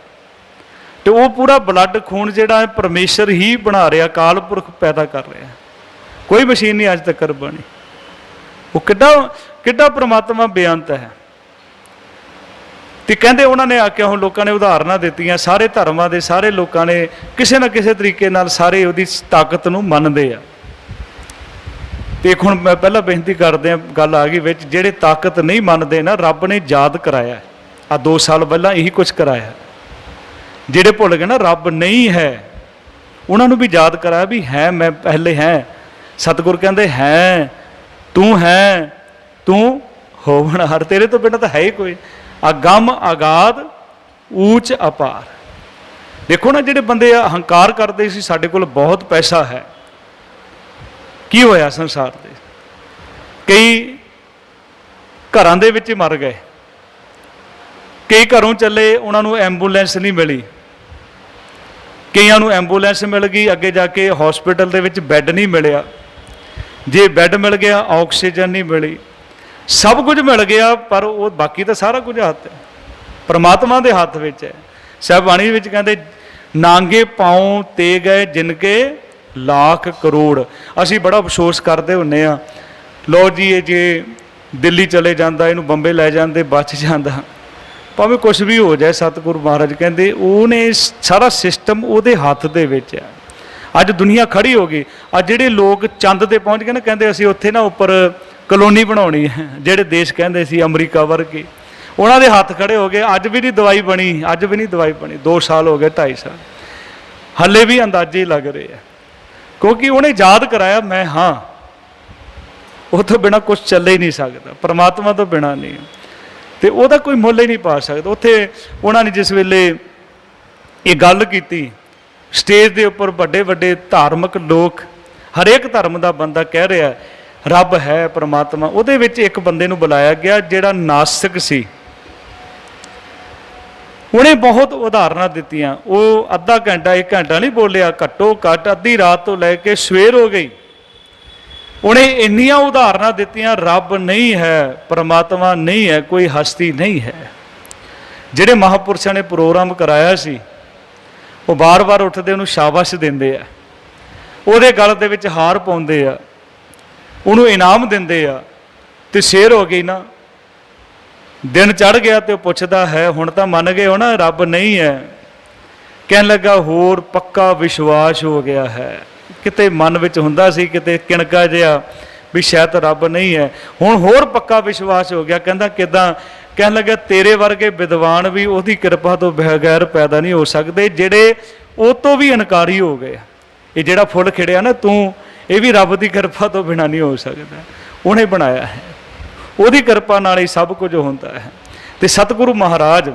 तो वो पूरा ब्लड खून जिहड़ा है परमेश्वर ही बना रहा, अकाल पुरख पैदा कर रहा। कोई मशीन नहीं अज तक बनी। वो किड्डा किड्डा परमात्मा बेअंत है। ਤੇ ਕਹਿੰਦੇ ਉਹਨਾਂ ਨੇ ਆ ਕੇ ਹੁਣ ਲੋਕਾਂ ਨੇ ਉਦਾਹਰਨਾਂ ਦਿੱਤੀਆਂ, ਸਾਰੇ ਧਰਮਾਂ ਦੇ ਸਾਰੇ ਲੋਕਾਂ ਨੇ ਕਿਸੇ ਨਾ ਕਿਸੇ ਤਰੀਕੇ ਨਾਲ ਸਾਰੇ ਉਹਦੀ ਤਾਕਤ ਨੂੰ ਮੰਨਦੇ ਆ। ਤੇ ਹੁਣ ਮੈਂ ਪਹਿਲਾਂ ਬੇਨਤੀ ਕਰਦੇ ਆ, ਗੱਲ ਆ ਗਈ ਵਿੱਚ, ਜਿਹੜੇ ਤਾਕਤ ਨਹੀਂ ਮੰਨਦੇ ਨਾ, ਰੱਬ ਨੇ ਯਾਦ ਕਰਾਇਆ ਆ 2 ਸਾਲ ਪਹਿਲਾਂ ਇਹੀ ਕੁਝ ਕਰਾਇਆ। ਜਿਹੜੇ ਭੁੱਲ ਗਏ ਨਾ ਰੱਬ ਨਹੀਂ ਹੈ, ਉਹਨਾਂ ਨੂੰ ਵੀ ਯਾਦ ਕਰਾਇਆ ਵੀ ਹੈ, ਮੈਂ ਪਹਿਲੇ ਹੈ। ਸਤਿਗੁਰ ਕਹਿੰਦੇ ਹੈ, ਤੂੰ ਹੋਵਨਹਾਰ, ਤੇਰੇ ਤੋਂ ਬਿਨਾਂ ਤਾਂ ਹੈ ਹੀ ਕੋਈ। ਅਗੰਮ ਅਗਾਧ ਊਚ ਅਪਾਰ। ਦੇਖੋ ਨਾ, ਜਿਹੜੇ ਬੰਦੇ ਹੰਕਾਰ ਕਰਦੇ ਸੀ ਸਾਡੇ ਕੋਲ ਬਹੁਤ ਪੈਸਾ ਹੈ, ਕੀ ਹੋਇਆ ਸੰਸਾਰ ਦੇ? ਕਈ ਘਰਾਂ ਦੇ ਵਿੱਚ ਮਰ ਗਏ, ਕਈ ਘਰੋਂ ਚੱਲੇ, ਉਹਨਾਂ ਨੂੰ ਐਂਬੂਲੈਂਸ ਨਹੀਂ ਮਿਲੀ, ਕਈਆਂ ਨੂੰ ਐਂਬੂਲੈਂਸ ਮਿਲ ਗਈ, ਅੱਗੇ ਜਾ ਕੇ ਹਸਪੀਟਲ ਦੇ ਵਿੱਚ ਬੈੱਡ ਨਹੀਂ ਮਿਲਿਆ, ਜੇ ਬੈੱਡ ਮਿਲ ਗਿਆ ਆਕਸੀਜਨ ਨਹੀਂ ਮਿਲੀ, ਸਭ ਕੁਝ ਮਿਲ ਗਿਆ, ਪਰ ਉਹ ਬਾਕੀ ਤਾਂ ਸਾਰਾ ਕੁਝ ਹੱਥ ਹੈ, ਪਰਮਾਤਮਾ ਦੇ ਹੱਥ ਵਿੱਚ ਹੈ। ਸਾਹਿਬ ਬਾਣੀ ਵਿੱਚ ਕਹਿੰਦੇ ਨਾਂਗੇ ਪਾਉ ਤੇ ਗਏ ਜਿਨਕੇ ਲੱਖ ਕਰੋੜ। ਅਸੀਂ ਬੜਾ ਅਫਸੋਸ ਕਰਦੇ ਹੁੰਦੇ ਹਾਂ, ਲੋ ਜੀ ਇਹ ਜੇ ਦਿੱਲੀ ਚਲੇ ਜਾਂਦਾ, ਇਹਨੂੰ ਬੰਬੇ ਲੈ ਜਾਂਦੇ ਬਚ ਜਾਂਦਾ, ਭਾਵੇਂ ਕੁਛ ਵੀ ਹੋ ਜਾਏ। ਸਤਿਗੁਰੂ ਮਹਾਰਾਜ ਕਹਿੰਦੇ ਉਹਨੇ ਸਾਰਾ ਸਿਸਟਮ ਉਹਦੇ ਹੱਥ ਦੇ ਵਿੱਚ ਹੈ। ਅੱਜ ਦੁਨੀਆ ਖੜੀ ਹੋ ਗਈ। ਅੱਜ ਜਿਹੜੇ ਲੋਕ ਚੰਦ ਤੇ ਪਹੁੰਚ ਗਏ ਨਾ, ਕਹਿੰਦੇ ਅਸੀਂ ਉੱਥੇ ਨਾ ਉੱਪਰ ਕਲੋਨੀ ਬਣਾਉਣੀ ਹੈ, ਜਿਹੜੇ ਦੇਸ਼ ਕਹਿੰਦੇ ਸੀ ਅਮਰੀਕਾ ਵਰਗੇ, ਉਹਨਾਂ ਦੇ ਹੱਥ ਖੜੇ ਹੋ ਗਏ। ਅੱਜ ਵੀ ਨਹੀਂ ਦਵਾਈ ਬਣੀ, ਅੱਜ ਵੀ ਨਹੀਂ ਦਵਾਈ ਬਣੀ, 2 ਸਾਲ ਹੋ ਗਏ, 2.5 ਸਾਲ, ਹੱਲੇ ਵੀ ਅੰਦਾਜ਼ੇ ਲੱਗ ਰਹੇ ਆ, ਕਿਉਂਕਿ ਉਹਨੇ ਯਾਦ ਕਰਾਇਆ ਮੈਂ ਹਾਂ, ਉਹ ਤੋਂ ਬਿਨਾਂ ਕੁਝ ਚੱਲੇ ਹੀ ਨਹੀਂ ਸਕਦਾ, ਪਰਮਾਤਮਾ ਤੋਂ ਬਿਨਾਂ ਨਹੀਂ, ਤੇ ਉਹਦਾ ਕੋਈ ਮੁੱਲ ਹੀ ਨਹੀਂ ਪਾ ਸਕਦਾ। ਉੱਥੇ ਉਹਨਾਂ ਨੇ ਜਿਸ ਵੇਲੇ ਇਹ ਗੱਲ ਕੀਤੀ, ਸਟੇਜ ਦੇ ਉੱਪਰ ਵੱਡੇ ਵੱਡੇ ਧਾਰਮਿਕ ਲੋਕ, ਹਰੇਕ ਧਰਮ ਦਾ ਬੰਦਾ ਕਹਿ ਰਿਹਾ ਰੱਬ ਹੈ, ਪਰਮਾਤਮਾ, ਉਹਦੇ ਵਿੱਚ ਇੱਕ ਬੰਦੇ ਨੂੰ ਬੁਲਾਇਆ ਗਿਆ ਜਿਹੜਾ ਨਾਸਤਿਕ ਸੀ। ਉਹਨੇ ਬਹੁਤ ਉਦਾਹਰਨਾਂ ਦਿੱਤੀਆਂ। ਉਹ ਅੱਧਾ ਘੰਟਾ 1 ਘੰਟਾ ਨਹੀਂ ਬੋਲਿਆ, ਘੱਟੋ ਘੱਟ ਅੱਧੀ ਰਾਤ ਤੋਂ ਲੈ ਕੇ ਸਵੇਰ ਹੋ ਗਈ। ਉਹਨੇ ਇੰਨੀਆਂ ਉਦਾਹਰਨਾਂ ਦਿੱਤੀਆਂ, ਰੱਬ ਨਹੀਂ ਹੈ, ਪਰਮਾਤਮਾ ਨਹੀਂ ਹੈ, ਕੋਈ ਹਸਤੀ ਨਹੀਂ ਹੈ। ਜਿਹੜੇ ਮਹਾਂਪੁਰਸ਼ਾਂ ਨੇ ਪ੍ਰੋਗਰਾਮ ਕਰਾਇਆ ਸੀ, ਉਹ ਵਾਰ-ਵਾਰ ਉੱਠਦੇ ਉਹਨੂੰ ਸ਼ਾਬਾਸ਼ ਦਿੰਦੇ ਆ, ਉਹਦੇ ਗਲ ਦੇ ਵਿੱਚ ਹਾਰ ਪਾਉਂਦੇ ਆ, ਉਹਨੂੰ ਇਨਾਮ ਦਿੰਦੇ ਆ। ਤੇ ਸ਼ੇਰ ਹੋ ਗਈ ਨਾ, ਦਿਨ ਚੜ੍ਹ ਗਿਆ ਤੇ ਉਹ ਪੁੱਛਦਾ ਹੈ ਹੁਣ ਤਾਂ ਮੰਨ ਗਏ ਹੋ ਨਾ ਰੱਬ ਨਹੀਂ ਹੈ? ਕਹਿਣ ਲੱਗਾ ਹੋਰ ਪੱਕਾ ਵਿਸ਼ਵਾਸ ਹੋ ਗਿਆ ਹੈ। ਕਿਤੇ ਮਨ ਵਿੱਚ ਹੁੰਦਾ ਸੀ ਕਿਤੇ ਕਿਣਕਾ ਜਿਹਾ ਵੀ ਸ਼ਾਇਦ ਰੱਬ ਨਹੀਂ ਹੈ, ਹੁਣ ਹੋਰ ਪੱਕਾ ਵਿਸ਼ਵਾਸ ਹੋ ਗਿਆ। ਕਹਿੰਦਾ ਕਿੱਦਾਂ? ਕਹਿਣ ਲੱਗਾ ਤੇਰੇ ਵਰਗੇ ਵਿਦਵਾਨ ਵੀ ਉਹਦੀ ਕਿਰਪਾ ਤੋਂ ਬਗੈਰ ਪੈਦਾ ਨਹੀਂ ਹੋ ਸਕਦੇ, ਜਿਹੜੇ ਉਹ ਤੋਂ ਵੀ ਇਨਕਾਰੀ ਹੋ ਗਏ। ਇਹ ਜਿਹੜਾ ਫੁੱਲ ਖਿੜਿਆ ਨਾ ਤੂੰ, ਇਹ ਵੀ ਰੱਬ ਦੀ ਕਿਰਪਾ ਤੋਂ ਬਿਨਾਂ ਨਹੀਂ ਹੋ ਸਕਦਾ, ਉਹਨੇ ਬਣਾਇਆ ਹੈ, ਉਹਦੀ ਕਿਰਪਾ ਨਾਲ ਹੀ ਸਭ ਕੁਝ ਹੁੰਦਾ ਹੈ। ਤੇ ਸਤਿਗੁਰੂ ਮਹਾਰਾਜ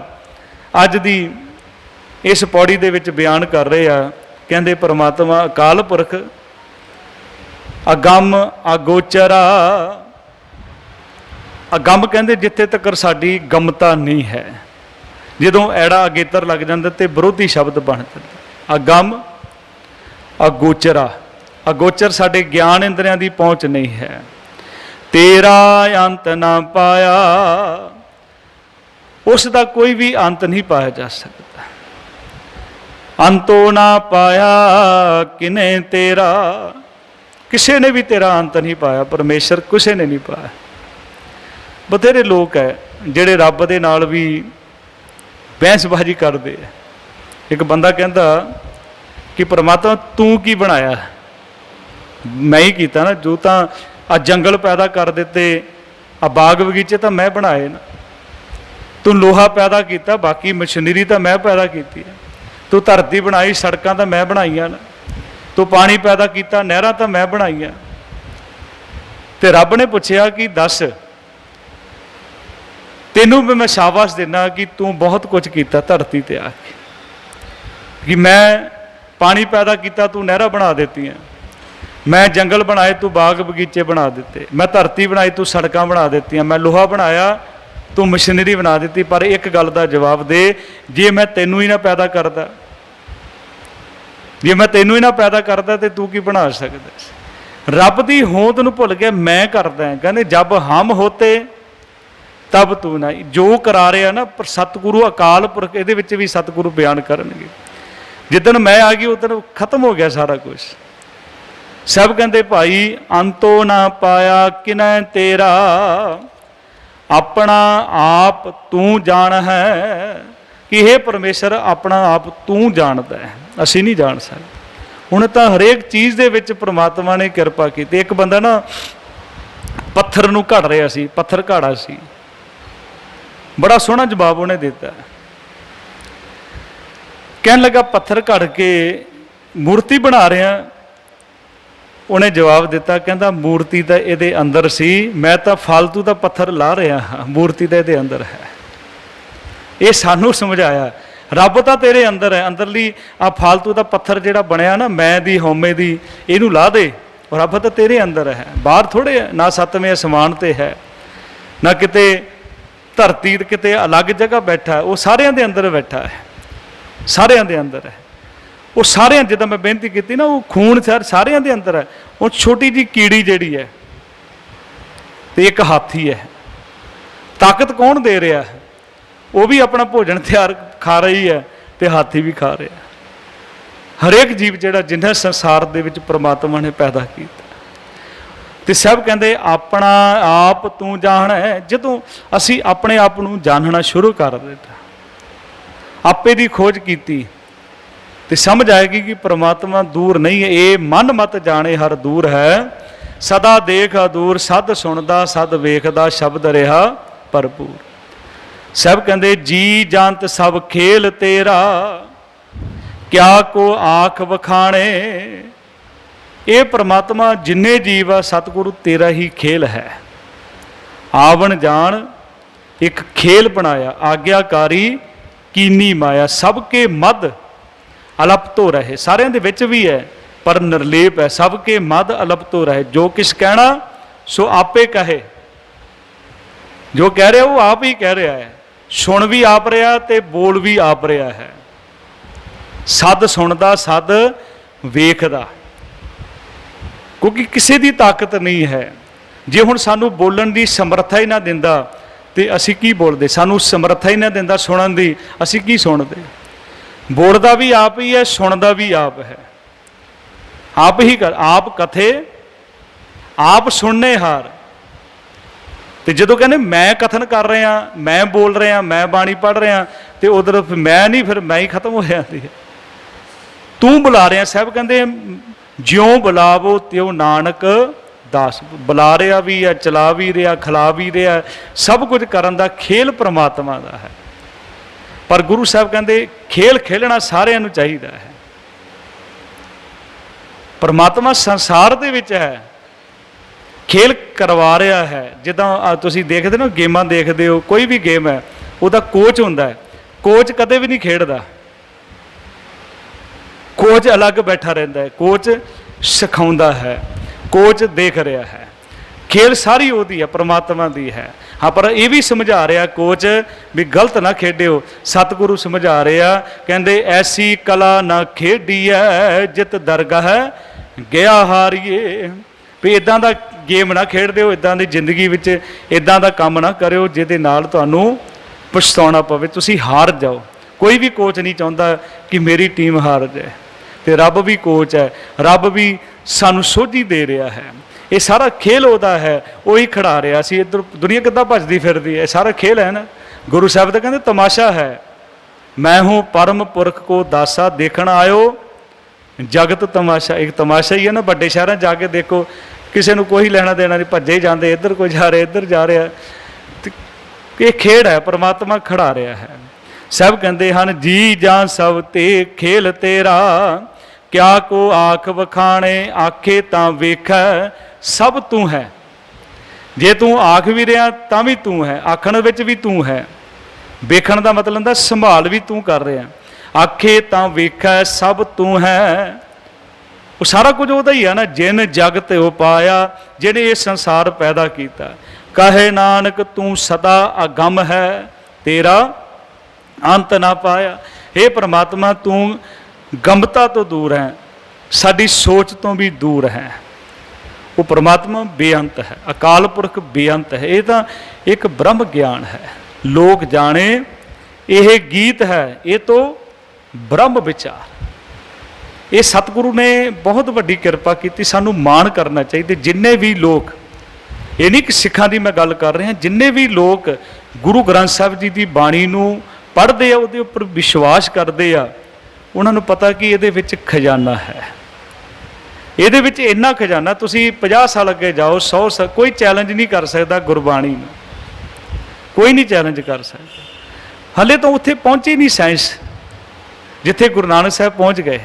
ਅੱਜ ਦੀ ਇਸ ਪੌੜੀ ਦੇ ਵਿੱਚ ਬਿਆਨ ਕਰ ਰਹੇ ਆ, ਕਹਿੰਦੇ ਪਰਮਾਤਮਾ ਅਕਾਲ ਪੁਰਖ ਅਗੰਮ ਅਗੋਚਰਾ। ਅਗੰਮ ਕਹਿੰਦੇ ਜਿੱਥੇ ਤੱਕ ਸਾਡੀ ਗਮਤਾ ਨਹੀਂ ਹੈ, ਜਦੋਂ ਐੜਾ ਅਗੇਤਰ ਲੱਗ ਜਾਂਦਾ ਤੇ ਵਿਰੋਧੀ ਸ਼ਬਦ ਬਣ ਜਾਂਦਾ। ਅਗੰਮ ਅਗੋਚਰਾ, ਅਗੋਚਰ ਸਾਡੇ ਗਿਆਨ ਇੰਦਰੀਆਂ ਦੀ ਪਹੁੰਚ ਨਹੀਂ ਹੈ। ਤੇਰਾ ਅੰਤ ਨਾ ਪਾਇਆ, ਉਸ ਦਾ ਕੋਈ ਵੀ ਅੰਤ ਨਹੀਂ ਪਾਇਆ ਜਾ ਸਕਦਾ। ਅੰਤੋ ਨਾ ਪਾਇਆ ਕਿਨੇ ਤੇਰਾ, ਕਿਸੇ ਨੇ ਵੀ ਤੇਰਾ ਅੰਤ ਨਹੀਂ ਪਾਇਆ, ਪਰਮੇਸ਼ਰ ਕਿਸੇ ਨੇ ਨਹੀਂ ਪਾਇਆ। ਬਥੇਰੇ ਲੋਕ ਹੈ ਜਿਹੜੇ ਰੱਬ ਦੇ ਨਾਲ ਵੀ ਬਹਿਸਬਾਜ਼ੀ ਕਰਦੇ ਆ। ਇੱਕ ਬੰਦਾ ਕਹਿੰਦਾ ਕਿ ਪਰਮਾਤਮਾ ਤੂੰ ਕੀ ਬਣਾਇਆ? ਮੈਂ ਹੀ ਕੀਤਾ ਨਾ, ਜੋ ਤਾਂ ਆ ਜੰਗਲ ਪੈਦਾ ਕਰ ਦਿੱਤੇ, ਆ ਬਾਗ ਬਗੀਚੇ ਤਾਂ ਮੈਂ ਬਣਾਏ ਨਾ। ਤੂੰ ਲੋਹਾ ਪੈਦਾ ਕੀਤਾ, ਬਾਕੀ ਮਸ਼ੀਨਰੀ ਤਾਂ ਮੈਂ ਪੈਦਾ ਕੀਤੀ ਹੈ। ਤੂੰ ਧਰਤੀ ਬਣਾਈ, ਸੜਕਾਂ ਤਾਂ ਮੈਂ ਬਣਾਈਆਂ ਨਾ। ਤੂੰ ਪਾਣੀ ਪੈਦਾ ਕੀਤਾ, ਨਹਿਰਾਂ ਤਾਂ ਮੈਂ ਬਣਾਈਆਂ। ਤੇ ਰੱਬ ਨੇ ਪੁੱਛਿਆ ਕਿ ਦੱਸ, ਤੈਨੂੰ ਵੀ ਮੈਂ ਸ਼ਾਬਾਸ਼ ਦਿੰਦਾ ਕਿ ਤੂੰ ਬਹੁਤ ਕੁਝ ਕੀਤਾ ਧਰਤੀ ਤੇ ਆ ਕੇ, ਕਿ ਮੈਂ ਪਾਣੀ ਪੈਦਾ ਕੀਤਾ, ਤੂੰ ਨਹਿਰਾਂ ਬਣਾ ਦਿੱਤੀਆਂ, ਮੈਂ ਜੰਗਲ ਬਣਾਏ, ਤੂੰ ਬਾਗ ਬਗੀਚੇ ਬਣਾ ਦਿੱਤੇ, ਮੈਂ ਧਰਤੀ ਬਣਾਈ, ਤੂੰ ਸੜਕਾਂ ਬਣਾ ਦਿੱਤੀਆਂ, ਮੈਂ ਲੋਹਾ ਬਣਾਇਆ, ਤੂੰ ਮਸ਼ੀਨਰੀ ਬਣਾ ਦਿੱਤੀ। ਪਰ ਇੱਕ ਗੱਲ ਦਾ ਜਵਾਬ ਦੇ, ਜੇ ਮੈਂ ਤੈਨੂੰ ਹੀ ਨਾ ਪੈਦਾ ਕਰਦਾ, ਜੇ ਮੈਂ ਤੈਨੂੰ ਹੀ ਨਾ ਪੈਦਾ ਕਰਦਾ ਤੇ ਤੂੰ ਕੀ ਬਣਾ ਸਕਦਾ? ਰੱਬ ਦੀ ਹੋਂਦ ਨੂੰ ਭੁੱਲ ਗਿਆ, ਮੈਂ ਕਰਦਾ। ਕਹਿੰਦੇ ਜਬ ਹਮ ਹੋਤੇ ਤਬ ਤੂੰ ਨਾ। ਜੋ ਕਰਾ ਰਿਹਾ ਨਾ ਪਰ ਸਤਿਗੁਰੂ ਅਕਾਲ ਪੁਰਖ, ਇਹਦੇ ਵਿੱਚ ਵੀ ਸਤਿਗੁਰੂ ਬਿਆਨ ਕਰਨਗੇ। ਜਿੱਦਣ ਮੈਂ ਆ ਗਈ ਉਦੋਂ ਖਤਮ ਹੋ ਗਿਆ ਸਾਰਾ ਕੁਝ। ਸਭ ਕਹਿੰਦੇ ਭਾਈ ਅੰਤੋ ਨਾ ਪਾਇਆ ਕਿਨੈ ਤੇਰਾ, अपना आप तू जान है कि हे परमेश्वर अपना आप तू जानता है, असी नहीं जान सकते। ਹੁਣ ਤਾਂ ਹਰੇਕ ਚੀਜ਼ ਦੇ ਵਿੱਚ ਪ੍ਰਮਾਤਮਾ ਨੇ ਕਿਰਪਾ ਕੀਤੀ। ਇੱਕ ਬੰਦਾ ਨਾ ਪੱਥਰ ਨੂੰ ਘੜ ਰਿਹਾ ਸੀ, ਪੱਥਰ ਘਾੜਾ ਸੀ, ਬੜਾ ਸੋਹਣਾ ਜਵਾਬ ਉਹਨੇ ਦਿੱਤਾ। ਕਹਿਣ ਲੱਗਾ ਪੱਥਰ ਘੜ ਕੇ ਮੂਰਤੀ ਬਣਾ ਰਿਹਾ। ਉਹਨੇ ਜਵਾਬ ਦਿੱਤਾ, ਕਹਿੰਦਾ ਮੂਰਤੀ ਤਾਂ ਇਹਦੇ ਅੰਦਰ ਸੀ, ਮੈਂ ਤਾਂ ਫਾਲਤੂ ਦਾ ਪੱਥਰ ਲਾ ਰਿਹਾ ਹਾਂ, ਮੂਰਤੀ ਤਾਂ ਇਹਦੇ ਅੰਦਰ ਹੈ। ਇਹ ਸਾਨੂੰ ਸਮਝਾਇਆ ਰੱਬ ਤਾਂ ਤੇਰੇ ਅੰਦਰ ਹੈ, ਅੰਦਰਲੀ ਆ ਫਾਲਤੂ ਦਾ ਪੱਥਰ ਜਿਹੜਾ ਬਣਿਆ ਨਾ ਮੈਂ ਦੀ ਹਉਮੈ ਦੀ, ਇਹਨੂੰ ਲਾ ਦੇ। ਰੱਬ ਤਾਂ ਤੇਰੇ ਅੰਦਰ ਹੈ, ਬਾਹਰ ਥੋੜ੍ਹੇ ਹੈ। ਨਾ ਸੱਤਵੇਂ ਅਸਮਾਨ 'ਤੇ ਹੈ, ਨਾ ਕਿਤੇ ਧਰਤੀ ਕਿਤੇ ਅਲੱਗ ਜਗ੍ਹਾ ਬੈਠਾ, ਉਹ ਸਾਰਿਆਂ ਦੇ ਅੰਦਰ ਬੈਠਾ ਹੈ, ਸਾਰਿਆਂ ਦੇ ਅੰਦਰ ਹੈ। ਉਹ ਸਾਰਿਆਂ, ਜਿੱਦਾਂ ਮੈਂ ਬੇਨਤੀ ਕੀਤੀ ਨਾ, ਉਹ ਖੂਨ ਸਾਰਿਆਂ ਦੇ ਅੰਦਰ ਹੈ। ਉਹ ਛੋਟੀ ਜਿਹੀ ਕੀੜੀ ਜਿਹੜੀ ਹੈ ਤੇ ਇੱਕ ਹਾਥੀ ਹੈ, ਤਾਕਤ ਕੌਣ ਦੇ ਰਿਹਾ ਹੈ? ਉਹ ਵੀ ਆਪਣਾ ਭੋਜਨ ਤਿਆਰ ਖਾ ਰਹੀ ਹੈ ਤੇ ਹਾਥੀ ਵੀ ਖਾ ਰਿਹਾ। ਹਰੇਕ ਜੀਵ ਜਿਹੜਾ ਜਿੰਨਾ ਸੰਸਾਰ ਦੇ ਵਿੱਚ ਪ੍ਰਮਾਤਮਾ ਨੇ ਪੈਦਾ ਕੀਤਾ। ਤੇ ਸਭ ਕਹਿੰਦੇ ਆਪਣਾ ਆਪ ਤੂੰ ਜਾਣ ਹੈ। ਜਦੋਂ ਅਸੀਂ ਆਪਣੇ ਆਪ ਨੂੰ ਜਾਣਨਾ ਸ਼ੁਰੂ ਕਰ ਦਿੱਤਾ, ਆਪੇ ਦੀ ਖੋਜ ਕੀਤੀ, ਤੇ ਸਮਝ ਆਏਗੀ ਕਿ ਪ੍ਰਮਾਤਮਾ ਦੂਰ ਨਹੀਂ ਹੈ। ਇਹ ਮਨ ਮਤ ਜਾਣੇ ਹਰ ਦੂਰ ਹੈ, ਸਦਾ ਦੇਖ ਅਦੂਰ, ਸਦ ਸੁਣਦਾ ਸਦ ਵੇਖਦਾ, ਸ਼ਬਦ ਰਿਹਾ ਭਰਪੂਰ। ਸਭ ਕਹਿੰਦੇ ਜੀ ਜੰਤ ਸਭ ਖੇਲ ਤੇਰਾ, ਕਿਆ ਕੋ ਆਖ ਵਖਾਣੇ। ਇਹ ਪ੍ਰਮਾਤਮਾ ਜਿੰਨੇ ਜੀਵ ਆ ਸਤਿਗੁਰੂ ਤੇਰਾ ਹੀ ਖੇਲ ਹੈ। ਆਵਣ ਜਾਣ ਇੱਕ ਖੇਲ ਬਣਾਇਆ, ਆਗਿਆਕਾਰੀ ਕੀਨੀ ਮਾਇਆ, ਸਭ ਕੇ ਮਦ ਅਲਪਤੋ ਰਹੇ। ਸਾਰਿਆਂ ਦੇ ਵਿੱਚ ਵੀ ਹੈ ਪਰ ਨਿਰਲੇਪ ਹੈ। ਸਭ ਕੇ ਮਦ ਅਲਪਤੋ ਰਹੇ, ਜੋ ਕਿਸ ਕਹਿਣਾ ਸੋ ਆਪੇ ਕਹੇ। ਜੋ ਕਹਿ ਰਿਹਾ ਉਹ ਆਪ ਹੀ ਕਹਿ ਰਿਹਾ ਹੈ, ਸੁਣ ਵੀ ਆਪ ਰਿਹਾ ਤੇ ਬੋਲ ਵੀ ਆਪ ਰਿਹਾ ਹੈ। ਸਦ ਸੁਣਦਾ ਸਦ ਵੇਖਦਾ, ਕਿਉਂਕਿ ਕਿਸੇ ਦੀ ਤਾਕਤ ਨਹੀਂ ਹੈ। ਜੇ ਹੁਣ ਸਾਨੂੰ ਬੋਲਣ ਦੀ ਸਮਰੱਥਾ ਹੀ ਨਾ ਦਿੰਦਾ ਤੇ ਅਸੀਂ ਕੀ ਬੋਲਦੇ? ਸਾਨੂੰ ਸਮਰੱਥਾ ਹੀ ਨਾ ਦਿੰਦਾ ਸੁਣਨ ਦੀ, ਅਸੀਂ ਕੀ ਸੁਣਦੇ? ਬੋਲਦਾ ਵੀ ਆਪ ਹੀ ਹੈ, ਸੁਣਦਾ ਵੀ ਆਪ ਹੈ, ਆਪ ਹੀ ਕਰ। ਆਪ ਕਥੇ ਆਪ ਸੁਣਨੇ ਹਾਰ। ਤੇ ਜਦੋਂ ਕਹਿੰਦੇ ਮੈਂ ਕਥਨ ਕਰ ਰਿਹਾ, ਮੈਂ ਬੋਲ ਰਿਹਾ, ਮੈਂ ਬਾਣੀ ਪੜ੍ਹ ਰਿਹਾ, ਤੇ ਉਧਰ ਮੈਂ ਨਹੀਂ, ਫਿਰ ਮੈਂ ਹੀ ਖਤਮ ਹੋ ਜਾਂਦੀ ਹੈ। ਤੂੰ ਬੁਲਾ ਰਿਹਾ। ਸਾਹਿਬ ਕਹਿੰਦੇ ਜਿਉਂ ਬੁਲਾਵੋ ਤਿਉ ਨਾਨਕ ਦਾਸ। ਬੁਲਾ ਰਿਹਾ ਵੀ ਹੈ, ਚਲਾ ਵੀ ਰਿਹਾ, ਖਿਲਾ ਵੀ ਰਿਹਾ, ਸਭ ਕੁਝ ਕਰਨ ਦਾ ਖੇਲ ਪ੍ਰਮਾਤਮਾ ਦਾ ਹੈ। ਪਰ ਗੁਰੂ ਸਾਹਿਬ ਕਹਿੰਦੇ ਖੇਲ ਖੇਲਣਾ ਸਾਰਿਆਂ ਨੂੰ ਚਾਹੀਦਾ ਹੈ। ਪ੍ਰਮਾਤਮਾ ਸੰਸਾਰ ਦੇ ਵਿੱਚ ਹੈ, ਖੇਲ ਕਰਵਾ ਰਿਹਾ ਹੈ। ਜਿੱਦਾਂ ਤੁਸੀਂ ਦੇਖਦੇ ਨਾ, ਗੇਮਾਂ ਦੇਖਦੇ ਹੋ, ਕੋਈ ਵੀ ਗੇਮ ਹੈ ਉਹਦਾ ਕੋਚ ਹੁੰਦਾ ਹੈ। ਕੋਚ ਕਦੇ ਵੀ ਨਹੀਂ ਖੇਡਦਾ, ਕੋਚ ਅਲੱਗ ਬੈਠਾ ਰਹਿੰਦਾ ਹੈ, ਕੋਚ ਸਿਖਾਉਂਦਾ ਹੈ, ਕੋਚ ਦੇਖ ਰਿਹਾ ਹੈ। ਖੇਲ ਸਾਰੀ ਉਹਦੀ ਹੈ, ਪ੍ਰਮਾਤਮਾ ਦੀ ਹੈ। ਹਾਂ, ਪਰ ਇਹ ਵੀ ਸਮਝਾ ਰਿਹਾ ਕੋਚ ਵੀ ਗਲਤ ਨਾ ਖੇਡਿਓ। ਸਤਿਗੁਰੂ ਸਮਝਾ ਰਿਹਾ, ਕਹਿੰਦੇ ਐਸੀ ਕਲਾ ਨਾ ਖੇਡੀਐ ਜਿਤ ਦਰਗਾਹ ਗਿਆ ਹਾਰੀਏ। ਵੀ ਇੱਦਾਂ ਦਾ ਗੇਮ ਨਾ ਖੇਡਦੇ ਹੋ, ਇੱਦਾਂ ਦੀ ਜ਼ਿੰਦਗੀ ਵਿੱਚ ਇੱਦਾਂ ਦਾ ਕੰਮ ਨਾ ਕਰਿਓ ਜਿਹਦੇ ਨਾਲ ਤੁਹਾਨੂੰ ਪਛਤਾਉਣਾ ਪਵੇ, ਤੁਸੀਂ ਹਾਰ ਜਾਓ। ਕੋਈ ਵੀ ਕੋਚ ਨਹੀਂ ਚਾਹੁੰਦਾ ਕਿ ਮੇਰੀ ਟੀਮ ਹਾਰ ਜਾਏ। ਤੇ ਰੱਬ ਵੀ ਕੋਚ ਹੈ, ਰੱਬ ਵੀ ਸਾਨੂੰ ਸੋਝੀ ਦੇ ਰਿਹਾ ਹੈ। ਇਹ ਸਾਰਾ ਖੇਲ ਉਹਦਾ ਹੈ, ਉਹੀ ਖੜਾ ਰਿਹਾ ਸੀ। ਇੱਧਰ ਦੁਨੀਆ ਕਿੱਦਾਂ ਭੱਜਦੀ ਫਿਰਦੀ ਹੈ, ਇਹ ਸਾਰਾ ਖੇਲ ਹੈ ਨਾ। ਗੁਰੂ ਸਾਹਿਬ ਤਾਂ ਕਹਿੰਦੇ ਤਮਾਸ਼ਾ ਹੈ। ਮੈਂ ਹੂੰ ਪਰਮ ਪੁਰਖ ਕੋ ਦਾਸਾ, ਦੇਖਣ ਆਇਓ ਜਗਤ ਤਮਾਸ਼ਾ। ਇੱਕ ਤਮਾਸ਼ਾ ਹੀ ਹੈ ਨਾ। ਵੱਡੇ ਸ਼ਹਿਰਾਂ ਜਾ ਕੇ ਦੇਖੋ, ਕਿਸੇ ਨੂੰ ਕੋਈ ਲੈਣਾ ਦੇਣਾ ਨਹੀਂ, ਭੱਜੇ ਹੀ ਜਾਂਦੇ, ਇੱਧਰ ਕੋਈ ਜਾ ਰਿਹਾ, ਇੱਧਰ ਜਾ ਰਿਹਾ। ਇਹ ਖੇਡ ਹੈ, ਪ੍ਰਮਾਤਮਾ ਖੜਾ ਰਿਹਾ ਹੈ। ਸਭ ਕਹਿੰਦੇ ਹਨ ਜੀ ਜਾਂ ਸਭ ਤੇ ਖੇਲ ਤੇਰਾ, ਕਿਆ ਕੋ ਆਖ ਵਖਾਣੇ, ਆਖੇ ਤਾਂ ਵੇਖੈ ਸਭ ਤੂੰ ਹੈ। ਜੇ ਤੂੰ ਆਖ ਵੀ ਰਿਹਾ ਤਾਂ ਵੀ ਤੂੰ ਹੈ, ਆਖਣ ਵਿੱਚ ਵੀ ਤੂੰ ਹੈ। ਵੇਖਣ ਦਾ ਮਤਲਬ ਹੁੰਦਾ ਸੰਭਾਲ ਵੀ ਤੂੰ ਕਰ ਰਿਹਾ। ਆਖੇ ਤਾਂ ਵੇਖੈ ਸਭ ਤੂੰ ਹੈ, ਉਹ ਸਾਰਾ ਕੁਝ ਉਹਦਾ ਹੀ ਹੈ ਨਾ। ਜਿਨ ਜਗ ਤੇ ਉਹ ਪਾਇਆ, ਜਿਹਨੇ ਇਹ ਸੰਸਾਰ ਪੈਦਾ ਕੀਤਾ। ਕਹੇ ਨਾਨਕ ਤੂੰ ਸਦਾ ਅਗੰਮ ਹੈ, ਤੇਰਾ ਅੰਤ ਨਾ ਪਾਇਆ। ਇਹ ਪ੍ਰਮਾਤਮਾ ਤੂੰ ਗੰਭਤਾ ਤੋਂ ਦੂਰ ਹੈ, ਸਾਡੀ ਸੋਚ ਤੋਂ ਵੀ ਦੂਰ ਹੈ। ਉਹ ਪ੍ਰਮਾਤਮਾ ਬੇਅੰਤ ਹੈ, ਅਕਾਲ ਪੁਰਖ ਬੇਅੰਤ ਹੈ। ਇਹ ਤਾਂ ਇੱਕ ਬ੍ਰਹਮ ਗਿਆਨ ਹੈ। ਲੋਕ ਜਾਣੇ ਇਹ ਗੀਤ ਹੈ, ਇਹ ਤੋਂ ਬ੍ਰਹਮ ਵਿਚਾਰ। ਇਹ ਸਤਿਗੁਰੂ ਨੇ ਬਹੁਤ ਵੱਡੀ ਕਿਰਪਾ ਕੀਤੀ, ਸਾਨੂੰ ਮਾਣ ਕਰਨਾ ਚਾਹੀਦਾ। ਜਿੰਨੇ ਵੀ ਲੋਕ ਇਹ ਨਹੀਂ ਕਿ ਸਿੱਖਾਂ ਦੀ ਮੈਂ ਗੱਲ ਕਰ ਰਿਹਾ, ਜਿੰਨੇ ਵੀ ਲੋਕ ਗੁਰੂ ਗ੍ਰੰਥ ਸਾਹਿਬ ਜੀ ਦੀ ਬਾਣੀ ਨੂੰ ਪੜ੍ਹਦੇ ਆ, ਉਹਦੇ ਉੱਪਰ ਵਿਸ਼ਵਾਸ ਕਰਦੇ ਆ, ਉਹਨਾਂ ਨੂੰ ਪਤਾ ਕਿ ਇਹਦੇ ਵਿੱਚ ਖਜ਼ਾਨਾ ਹੈ। ਇਹਦੇ ਵਿੱਚ ਇੰਨਾ ਖਜ਼ਾਨਾ, ਤੁਸੀਂ 50 ਸਾਲ ਅੱਗੇ ਜਾਓ, 100 ਸਾਲ, ਕੋਈ ਚੈਲੰਜ ਨਹੀਂ ਕਰ ਸਕਦਾ ਗੁਰਬਾਣੀ ਨੂੰ, ਕੋਈ ਨਹੀਂ ਚੈਲੰਜ ਕਰ ਸਕਦਾ। ਹਲੇ ਤਾਂ ਉੱਥੇ ਪਹੁੰਚੀ ਨਹੀਂ ਸਾਇੰਸ ਜਿੱਥੇ ਗੁਰੂ ਨਾਨਕ ਸਾਹਿਬ ਪਹੁੰਚ ਗਏ,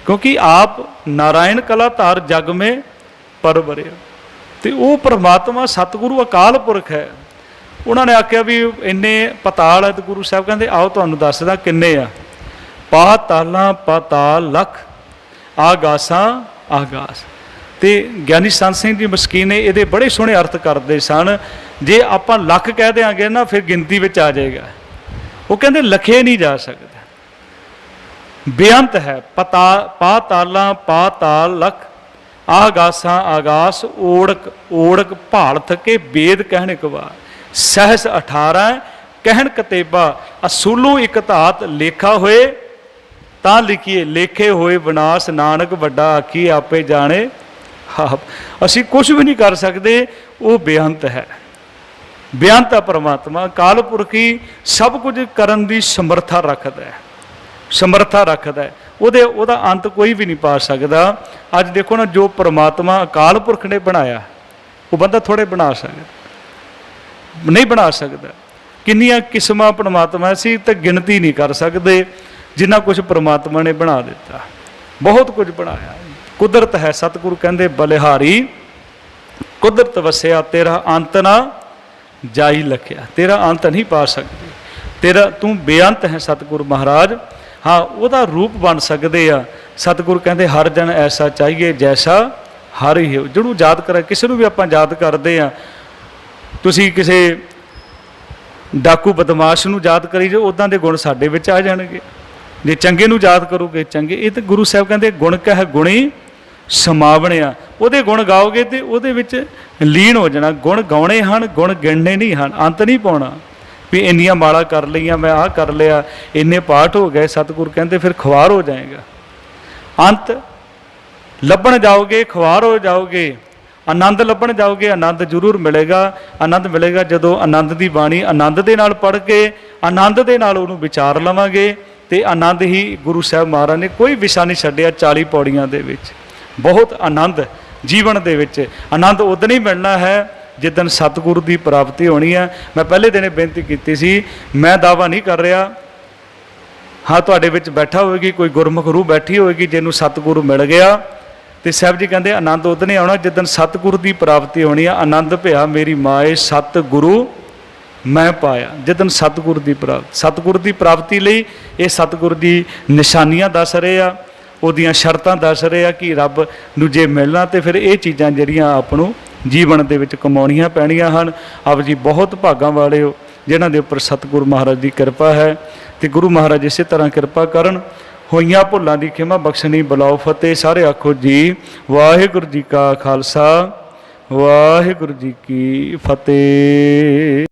ਕਿਉਂਕਿ ਆਪ ਨਾਰਾਇਣ ਕਲਾ ਧਾਰ ਜਗ ਮੇ ਪਰਵਰੇ, ਤੇ ਉਹ ਪਰਮਾਤਮਾ ਸਤਿਗੁਰੂ ਅਕਾਲ ਪੁਰਖ ਹੈ। ਉਹਨਾਂ ਨੇ ਆਖਿਆ ਵੀ ਇੰਨੇ ਪਤਾਲ ਹੈ, ਤੇ ਗੁਰੂ ਸਾਹਿਬ ਕਹਿੰਦੇ ਆਓ ਤੁਹਾਨੂੰ ਦੱਸਦਾ ਕਿੰਨੇ ਆ। ਪਾਤਾਲਾਂ ਪਾਤਾਲ ਲਖ, ਆਗਾਸਾਂ ਆਗਾਸ। ਤੇ ਗਿਆਨੀ ਸੰਤ ਸਿੰਘ ਜੀ ਮਸਕੀਨ ਨੇ ਇਹਦੇ ਬੜੇ ਸੋਹਣੇ ਅਰਥ ਕਰਦੇ ਸਨ। ਜੇ ਆਪਾਂ ਲੱਖ ਕਹਿ ਦਿਆਂਗੇ ਨਾ, ਫਿਰ ਗਿਣਤੀ ਵਿੱਚ ਆ ਜਾਏਗਾ। ਉਹ ਕਹਿੰਦੇ ਲਖੇ ਨਹੀਂ ਜਾ ਸਕਦਾ, ਬੇਅੰਤ ਹੈ। ਪਾਤਾਲਾਂ ਪਾਤਾਲ ਲਖ, ਆਗਾਸਾਂ ਆਗਾਸ, ਓੜਕ ਓੜਕ ਭਾਲ ਥਕੇ, ਵੇਦ ਕਹਿਣ ਇੱਕ ਵਾਰ, ਸਹਿਸ 18 ਕਹਿਣ ਕਤੇਬਾ, ਅਸੂਲੂ ਇੱਕ ਧਾਤ, ਲੇਖਾ ਹੋਏ ਤਾਂ ਲਿਖੀਏ, ਲੇਖੇ ਹੋਏ ਵਿਨਾਸ਼, ਨਾਨਕ ਵੱਡਾ ਆਖੀ ਆਪੇ ਜਾਣੇ ਆਪ। ਅਸੀਂ ਕੁਝ ਵੀ ਨਹੀਂ ਕਰ ਸਕਦੇ, ਉਹ ਬੇਅੰਤ ਹੈ। ਬੇਅੰਤ ਹੈ ਪਰਮਾਤਮਾ, ਅਕਾਲ ਪੁਰਖੀ ਸਭ ਕੁਝ ਕਰਨ ਦੀ ਸਮਰੱਥਾ ਰੱਖਦਾ ਹੈ, ਸਮਰੱਥਾ ਰੱਖਦਾ ਹੈ। ਉਹਦਾ ਅੰਤ ਕੋਈ ਵੀ ਨਹੀਂ ਪਾ ਸਕਦਾ। ਅੱਜ ਦੇਖੋ ਨਾ, ਜੋ ਪਰਮਾਤਮਾ ਅਕਾਲ ਪੁਰਖ ਨੇ ਬਣਾਇਆ, ਉਹ ਬੰਦਾ ਥੋੜ੍ਹੇ ਬਣਾ ਸਕਦਾ, ਨਹੀਂ ਬਣਾ ਸਕਦਾ। ਕਿੰਨੀਆਂ ਕਿਸਮਾਂ ਪਰਮਾਤਮਾ ਸੀ ਤਾਂ ਗਿਣਤੀ ਨਹੀਂ ਕਰ ਸਕਦੇ, ਜਿੰਨਾ ਕੁਝ ਪਰਮਾਤਮਾ ਨੇ ਬਣਾ ਦਿੱਤਾ, ਬਹੁਤ ਕੁਝ ਬਣਾਇਆ। ਕੁਦਰਤ ਹੈ, ਸਤਿਗੁਰੂ ਕਹਿੰਦੇ ਬਲਿਹਾਰੀ ਕੁਦਰਤ ਵਸਿਆ, ਤੇਰਾ ਅੰਤ ਨਾ ਜਾਈ ਲਖਿਆ, ਤੇਰਾ ਅੰਤ ਨਹੀਂ ਪਾ ਸਕਦੀ, ਤੇਰਾ ਤੂੰ ਬੇਅੰਤ ਹੈ ਸਤਿਗੁਰੂ ਮਹਾਰਾਜ। ਹਾਂ, ਉਹਦਾ ਰੂਪ ਬਣ ਸਕਦੇ ਆ। ਸਤਿਗੁਰੂ ਕਹਿੰਦੇ ਹਰ ਜਨ ਐਸਾ ਚਾਹੀਏ ਜੈਸਾ ਹਰ ਹੀ ਹੋ। ਜਿਹਨੂੰ ਯਾਦ ਕਰਾਂ, ਕਿਸੇ ਨੂੰ ਵੀ ਆਪਾਂ ਯਾਦ ਕਰਦੇ ਆ, ਤੁਸੀਂ ਕਿਸੇ ਡਾਕੂ ਬਦਮਾਸ਼ ਨੂੰ ਯਾਦ ਕਰੀ ਜਾਓ, ਉੱਦਾਂ ਦੇ ਗੁਣ ਸਾਡੇ ਵਿੱਚ ਆ ਜਾਣਗੇ। ਜੇ ਚੰਗੇ ਨੂੰ ਯਾਦ ਕਰੋਗੇ ਚੰਗੇ। ਇਹ ਤਾਂ ਗੁਰੂ ਸਾਹਿਬ ਕਹਿੰਦੇ ਗੁਣ ਕਹਿ ਗੁਣੀ ਸਮਾਵਣਿਆ, ਉਹਦੇ ਗੁਣ ਗਾਓਗੇ ਤੇ ਉਹਦੇ ਵਿੱਚ ਲੀਨ ਹੋ ਜਾਣਾ। ਗੁਣ ਗਾਉਣੇ ਹਨ, ਗੁਣ ਗਿਣਨੇ ਨਹੀਂ ਹਨ। ਅੰਤ ਨਹੀਂ ਪਾਉਣਾ ਵੀ ਇੰਨੀਆਂ ਮਾਲਾ ਕਰ ਲਈਆਂ, ਮੈਂ ਆਹ ਕਰ ਲਿਆ, ਇੰਨੇ ਪਾਠ ਹੋ ਗਏ। ਸਤਿਗੁਰੂ ਕਹਿੰਦੇ ਫਿਰ ਖੁਆਰ ਹੋ ਜਾਏਗਾ। ਅੰਤ ਲੱਭਣ ਜਾਓਗੇ ਖੁਆਰ ਹੋ ਜਾਓਗੇ, ਆਨੰਦ ਲੱਭਣ ਜਾਓਗੇ ਆਨੰਦ ਜ਼ਰੂਰ ਮਿਲੇਗਾ। ਆਨੰਦ ਮਿਲੇਗਾ ਜਦੋਂ ਆਨੰਦ ਦੀ ਬਾਣੀ ਆਨੰਦ ਦੇ ਨਾਲ ਪੜ੍ਹ ਕੇ ਆਨੰਦ ਦੇ ਨਾਲ ਉਹਨੂੰ ਵਿਚਾਰ ਲਵਾਂਗੇ। ਤੇ ਆਨੰਦ ਹੀ ਗੁਰੂ ਸਾਹਿਬ ਮਹਾਰਾਜ ਨੇ ਕੋਈ ਵਿਸ਼ਾ ਨਹੀਂ ਛੱਡਿਆ 40 ਪੌੜੀਆਂ ਦੇ ਵਿੱਚ। ਬਹੁਤ ਆਨੰਦ ਜੀਵਨ ਦੇ ਵਿੱਚ। ਆਨੰਦ ਉਦੋਂ ਹੀ ਮਿਲਣਾ ਹੈ ਜਿੱਦਣ ਸਤਿਗੁਰੂ ਦੀ ਪ੍ਰਾਪਤੀ ਹੋਣੀ ਹੈ। ਮੈਂ ਪਹਿਲੇ ਦਿਨ ਬੇਨਤੀ ਕੀਤੀ ਸੀ, ਮੈਂ ਦਾਅਵਾ ਨਹੀਂ ਕਰ ਰਿਹਾ। ਹਾਂ, ਤੁਹਾਡੇ ਵਿੱਚ ਬੈਠਾ ਹੋਵੇਗੀ ਕੋਈ ਗੁਰਮੁਖ ਰੂਹ ਬੈਠੀ ਹੋਵੇਗੀ ਜਿਹਨੂੰ ਸਤਿਗੁਰੂ ਮਿਲ ਗਿਆ। ਤੇ ਸਾਹਿਬ ਜੀ ਕਹਿੰਦੇ ਆਨੰਦ ਉਦੋਂ ਹੀ ਆਉਣਾ ਜਿੱਦਣ ਸਤਿਗੁਰੂ ਦੀ ਪ੍ਰਾਪਤੀ ਹੋਣੀ ਆ। ਆਨੰਦ ਭਿਆ ਮੇਰੀ ਮਾਏ ਸਤਿਗੁਰੂ ਮੈਂ ਪਾਇਆ। ਜਿੱਦਣ ਸਤਿਗੁਰੂ ਦੀ ਸਤਿਗੁਰੂ ਦੀ ਪ੍ਰਾਪਤੀ ਲਈ ਇਹ ਸਤਿਗੁਰੂ ਦੀ ਨਿਸ਼ਾਨੀਆਂ ਦੱਸ ਰਹੇ ਆ, ਉਹਦੀਆਂ ਸ਼ਰਤਾਂ ਦੱਸ ਰਹੇ ਆ ਕਿ ਰੱਬ ਨੂੰ ਜੇ ਮਿਲਣਾ ਤੇ ਫਿਰ ਇਹ ਚੀਜ਼ਾਂ ਜਿਹੜੀਆਂ ਆਪ ਨੂੰ ਜੀਵਨ ਦੇ ਵਿੱਚ ਕਮਾਉਣੀਆਂ ਪੈਣੀਆਂ ਹਨ। ਆਪ ਜੀ ਬਹੁਤ ਭਾਗਾਂ ਵਾਲੇ ਹੋ ਜਿਨ੍ਹਾਂ ਦੇ ਉੱਪਰ ਸਤਿਗੁਰੂ ਮਹਾਰਾਜ ਦੀ ਕਿਰਪਾ ਹੈ। ਤੇ ਗੁਰੂ ਮਹਾਰਾਜ ਇਸੇ ਤਰ੍ਹਾਂ ਕਿਰਪਾ ਕਰਨ। ਹੋਈਆਂ ਭੁੱਲਾਂ ਦੀ ਖਿਮਾ ਬਖਸ਼ਣੀ, ਬੁਲਾਓ ਫਤਿਹ। ਸਾਰੇ ਆਖੋ ਜੀ ਵਾਹਿਗੁਰੂ ਜੀ ਕਾ ਖਾਲਸਾ, ਵਾਹਿਗੁਰੂ ਜੀ ਕੀ ਫਤਿਹ।